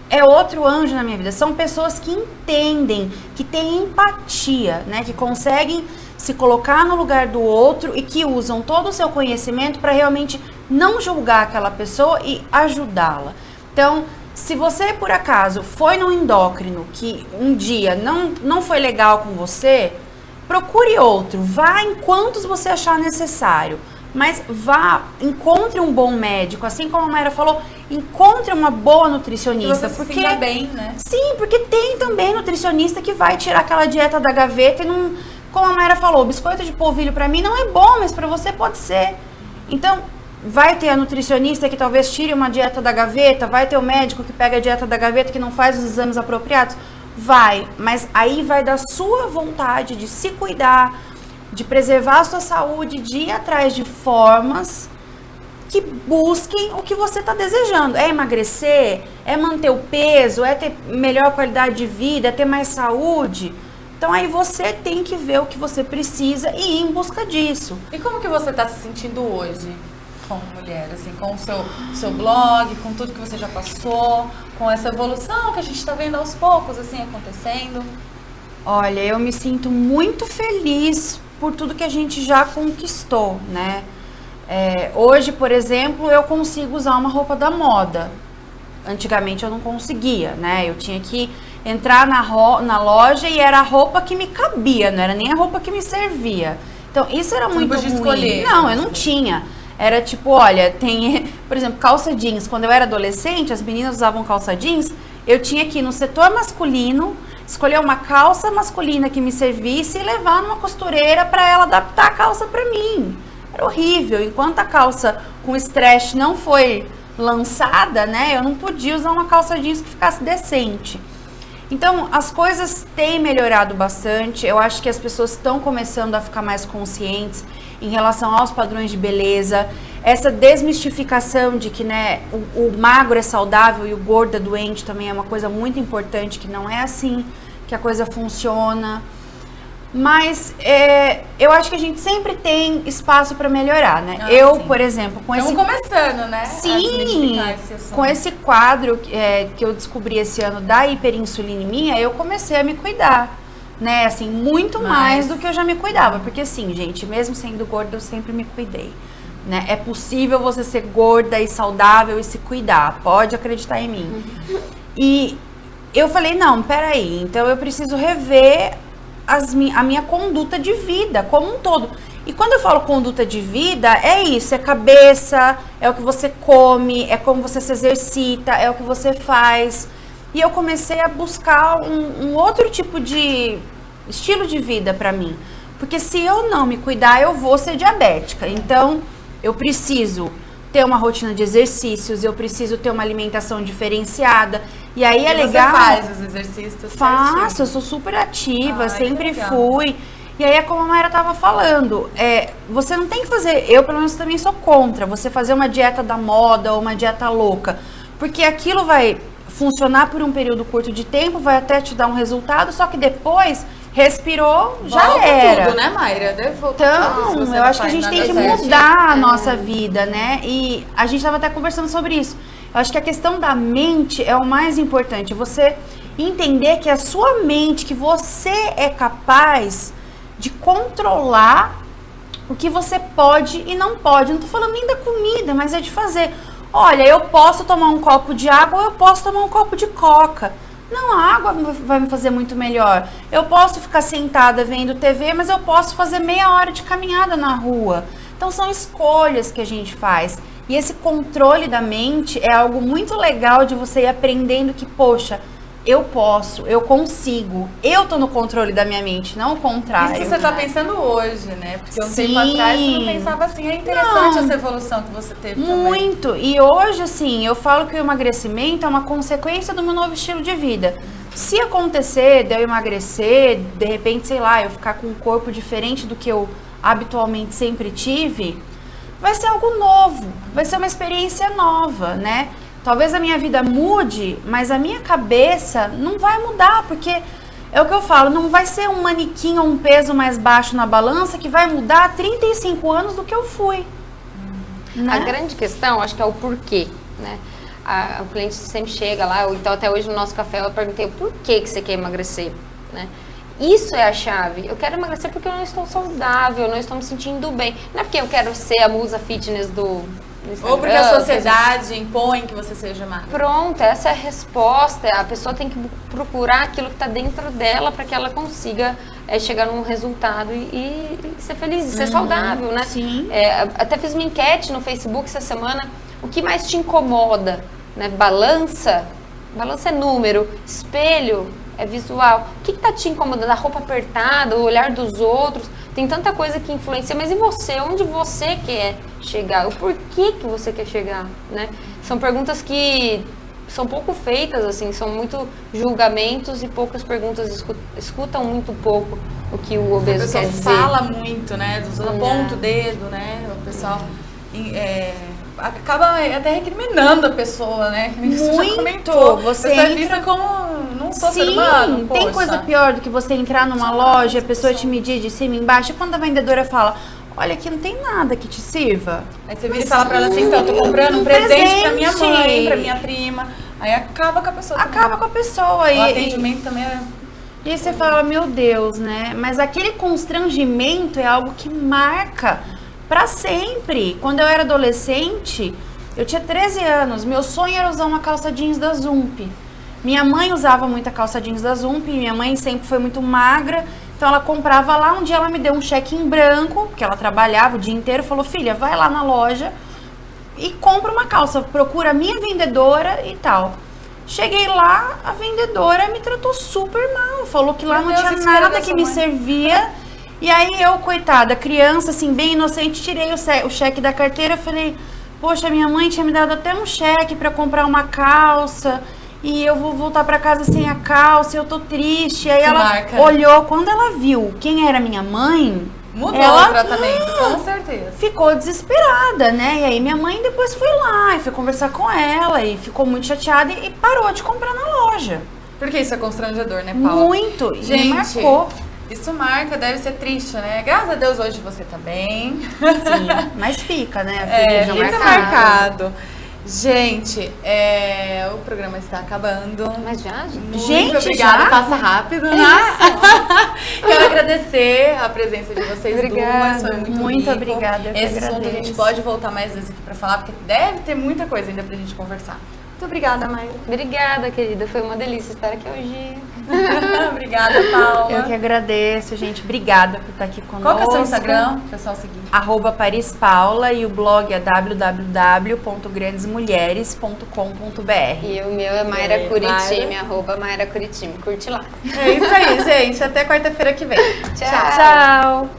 é outro anjo na minha vida. São pessoas que entendem, que têm empatia, né? Que conseguem se colocar no lugar do outro e que usam todo o seu conhecimento para realmente não julgar aquela pessoa e ajudá-la. Então, se você, por acaso, foi no endócrino que um dia não foi legal com você, procure outro. Vá em quantos você achar necessário. Mas encontre um bom médico, assim como a Mayra falou, encontre uma boa nutricionista. Você se sinta bem, né? Sim, porque tem também nutricionista que vai tirar aquela dieta da gaveta e não... Como a Mayra falou, biscoito de polvilho pra mim não é bom, mas pra você pode ser. Então, vai ter a nutricionista que talvez tire uma dieta da gaveta, vai ter o médico que pega a dieta da gaveta que não faz os exames apropriados. Vai, mas aí vai da sua vontade de se cuidar, de preservar a sua saúde, de ir atrás de formas que busquem o que você está desejando. É emagrecer? É manter o peso? É ter melhor qualidade de vida? É ter mais saúde? Então aí você tem que ver o que você precisa e ir em busca disso. E como que você está se sentindo hoje como mulher, assim, com o seu blog, com tudo que você já passou, com essa evolução que a gente está vendo aos poucos, assim, acontecendo? Olha, eu me sinto muito feliz por tudo que a gente já conquistou, né? Hoje, por exemplo, eu consigo usar uma roupa da moda. Antigamente eu não conseguia, né? Eu tinha que entrar na loja e era a roupa que me cabia, não era nem a roupa que me servia. Então, isso era muito ruim. Escolher. Não, eu não tinha. Era tipo, olha, tem, por exemplo, calça jeans. Quando eu era adolescente, as meninas usavam calça jeans, eu tinha que ir no setor masculino, escolher uma calça masculina que me servisse e levar numa costureira para ela adaptar a calça para mim. Era horrível. Enquanto a calça com stretch não foi lançada, né, eu não podia usar uma calça jeans que ficasse decente. Então, as coisas têm melhorado bastante. Eu acho que as pessoas estão começando a ficar mais conscientes em relação aos padrões de beleza. Essa desmistificação de que, né, o magro é saudável e o gordo é doente também é uma coisa muito importante, que não é assim que a coisa funciona. Mas eu acho que a gente sempre tem espaço para melhorar, né? Sim. Por exemplo, Estamos começando, né? Sim, com esse quadro que eu descobri esse ano da hiperinsulinemia, eu comecei a me cuidar, né? Assim, muito mais do que eu já me cuidava. Porque assim, gente, mesmo sendo gorda, eu sempre me cuidei, né? É possível você ser gorda e saudável e se cuidar. Pode acreditar em mim. E eu falei, não, peraí, então eu preciso rever a minha conduta de vida como um todo. E quando eu falo conduta de vida, é isso, é cabeça, é o que você come, é como você se exercita, é o que você faz. E eu comecei a buscar um outro tipo de estilo de vida para mim. Porque se eu não me cuidar, eu vou ser diabética. Então, eu preciso ter uma rotina de exercícios, eu preciso ter uma alimentação diferenciada. E aí é legal. Você faz os exercícios? Faço, eu sou super ativa, sempre fui. E aí é como a Mayra tava falando, você não tem que fazer, eu pelo menos também sou contra, você fazer uma dieta da moda ou uma dieta louca. Porque aquilo vai funcionar por um período curto de tempo, vai até te dar um resultado, só que depois respirou, já era. Tudo, né, Mayra? Então, eu acho que a gente tem que mudar a nossa vida, né? E a gente estava até conversando sobre isso. Eu acho que a questão da mente é o mais importante. Você entender que a sua mente, que você é capaz de controlar o que você pode e não pode. Não tô falando nem da comida, mas é de fazer. Olha, eu posso tomar um copo de água ou eu posso tomar um copo de coca. Não, a água vai me fazer muito melhor. Eu posso ficar sentada vendo TV, mas eu posso fazer meia hora de caminhada na rua. Então são escolhas que a gente faz. E esse controle da mente é algo muito legal de você ir aprendendo que, poxa, eu posso, eu consigo, eu tô no controle da minha mente, não o contrário. Isso você tá pensando hoje, né? Porque um tempo atrás você não pensava assim. É interessante essa evolução que você teve também. Muito. E hoje, assim, eu falo que o emagrecimento é uma consequência do meu novo estilo de vida. Se acontecer de eu emagrecer, de repente, sei lá, eu ficar com um corpo diferente do que eu habitualmente sempre tive, vai ser algo novo, vai ser uma experiência nova, né? Talvez a minha vida mude, mas a minha cabeça não vai mudar, porque é o que eu falo, não vai ser um manequim ou um peso mais baixo na balança que vai mudar há 35 anos do que eu fui. Né? A grande questão, acho que é o porquê, né? O cliente sempre chega lá, ou então até hoje no nosso café eu perguntei por que você quer emagrecer, né? Isso é a chave. Eu quero emagrecer porque eu não estou saudável, eu não estou me sentindo bem. Não é porque eu quero ser a musa fitness do Instagram, ou porque a sociedade impõe que você seja magra. Pronto, essa é a resposta. A pessoa tem que procurar aquilo que está dentro dela para que ela consiga chegar num resultado e ser feliz, e ser saudável, né? Sim. Até fiz uma enquete no Facebook essa semana. O que mais te incomoda? Né? Balança é número, espelho é visual. O que está te incomodando? A roupa apertada, o olhar dos outros? Tem tanta coisa que influencia, mas e você? Onde você quer chegar? O porquê que você quer chegar, né? São perguntas que são pouco feitas, assim, são muito julgamentos e poucas perguntas, escutam muito pouco o que o A obeso pessoa quer dizer. fala muito, né? Aponta o dedo, né? O pessoal acaba até recriminando a pessoa, né? Que nem você já comentou. Você é entra... vista como não sou ser Sim, humano. tem poxa. coisa pior do que você entrar numa loja e a pessoa te medir de cima e embaixo. E quando a vendedora fala, olha, aqui não tem nada que te sirva. Aí você vira e fala pra ela assim, então, eu tô comprando um presente pra minha mãe, pra minha prima. Aí acaba com a pessoa. Acaba com a pessoa. O E atendimento também é... E aí você fala, meu Deus, né? Mas aquele constrangimento é algo que marca pra sempre. Quando eu era adolescente, eu tinha 13 anos, meu sonho era usar uma calça jeans da Zump. Minha mãe usava muita calça jeans da Zump, minha mãe sempre foi muito magra, então ela comprava lá. Um dia ela me deu um cheque em branco, porque ela trabalhava o dia inteiro, falou, filha, vai lá na loja e compra uma calça, procura a minha vendedora e tal. Cheguei lá, a vendedora me tratou super mal, falou que lá Meu não Deus, tinha que nada que me mãe. servia. E aí eu, coitada, criança, assim, bem inocente, tirei o cheque da carteira, falei, poxa, minha mãe tinha me dado até um cheque pra comprar uma calça e eu vou voltar pra casa sem a calça, eu tô triste. Aí ela marca. olhou, quando ela viu quem era minha mãe, Mudou ela o tratamento, com certeza. ficou desesperada, né? E aí minha mãe depois foi lá e foi conversar com ela e ficou muito chateada e parou de comprar na loja. Porque isso é constrangedor, né, Paula? Muito, e me Gente, marcou. isso marca, deve ser triste, né? Graças a Deus hoje você tá bem. Sim, mas fica, né? Fica Fica marcado. Gente, o programa está acabando. Mas já, gente? Muito Gente, obrigada, já? passa rápido, né? Quero agradecer a presença de vocês duas, foi Muito rico. obrigada, eu que Esse assunto a agradeço. gente pode voltar mais vezes aqui pra falar, porque deve ter muita coisa ainda pra gente conversar. Muito obrigada, Mayra. Obrigada, querida. Foi uma delícia estar aqui hoje. Obrigada, Paula. Eu que agradeço, gente. Obrigada por estar aqui conosco. Qual que é o seu Instagram, pessoal seguir? @parispaula e o blog é www.grandesmulheres.com.br. E o meu é Mayra Mayra. Curitime, @Mayra Curitime. Curte lá. É isso aí, gente. Até quarta-feira que vem. Tchau. Tchau.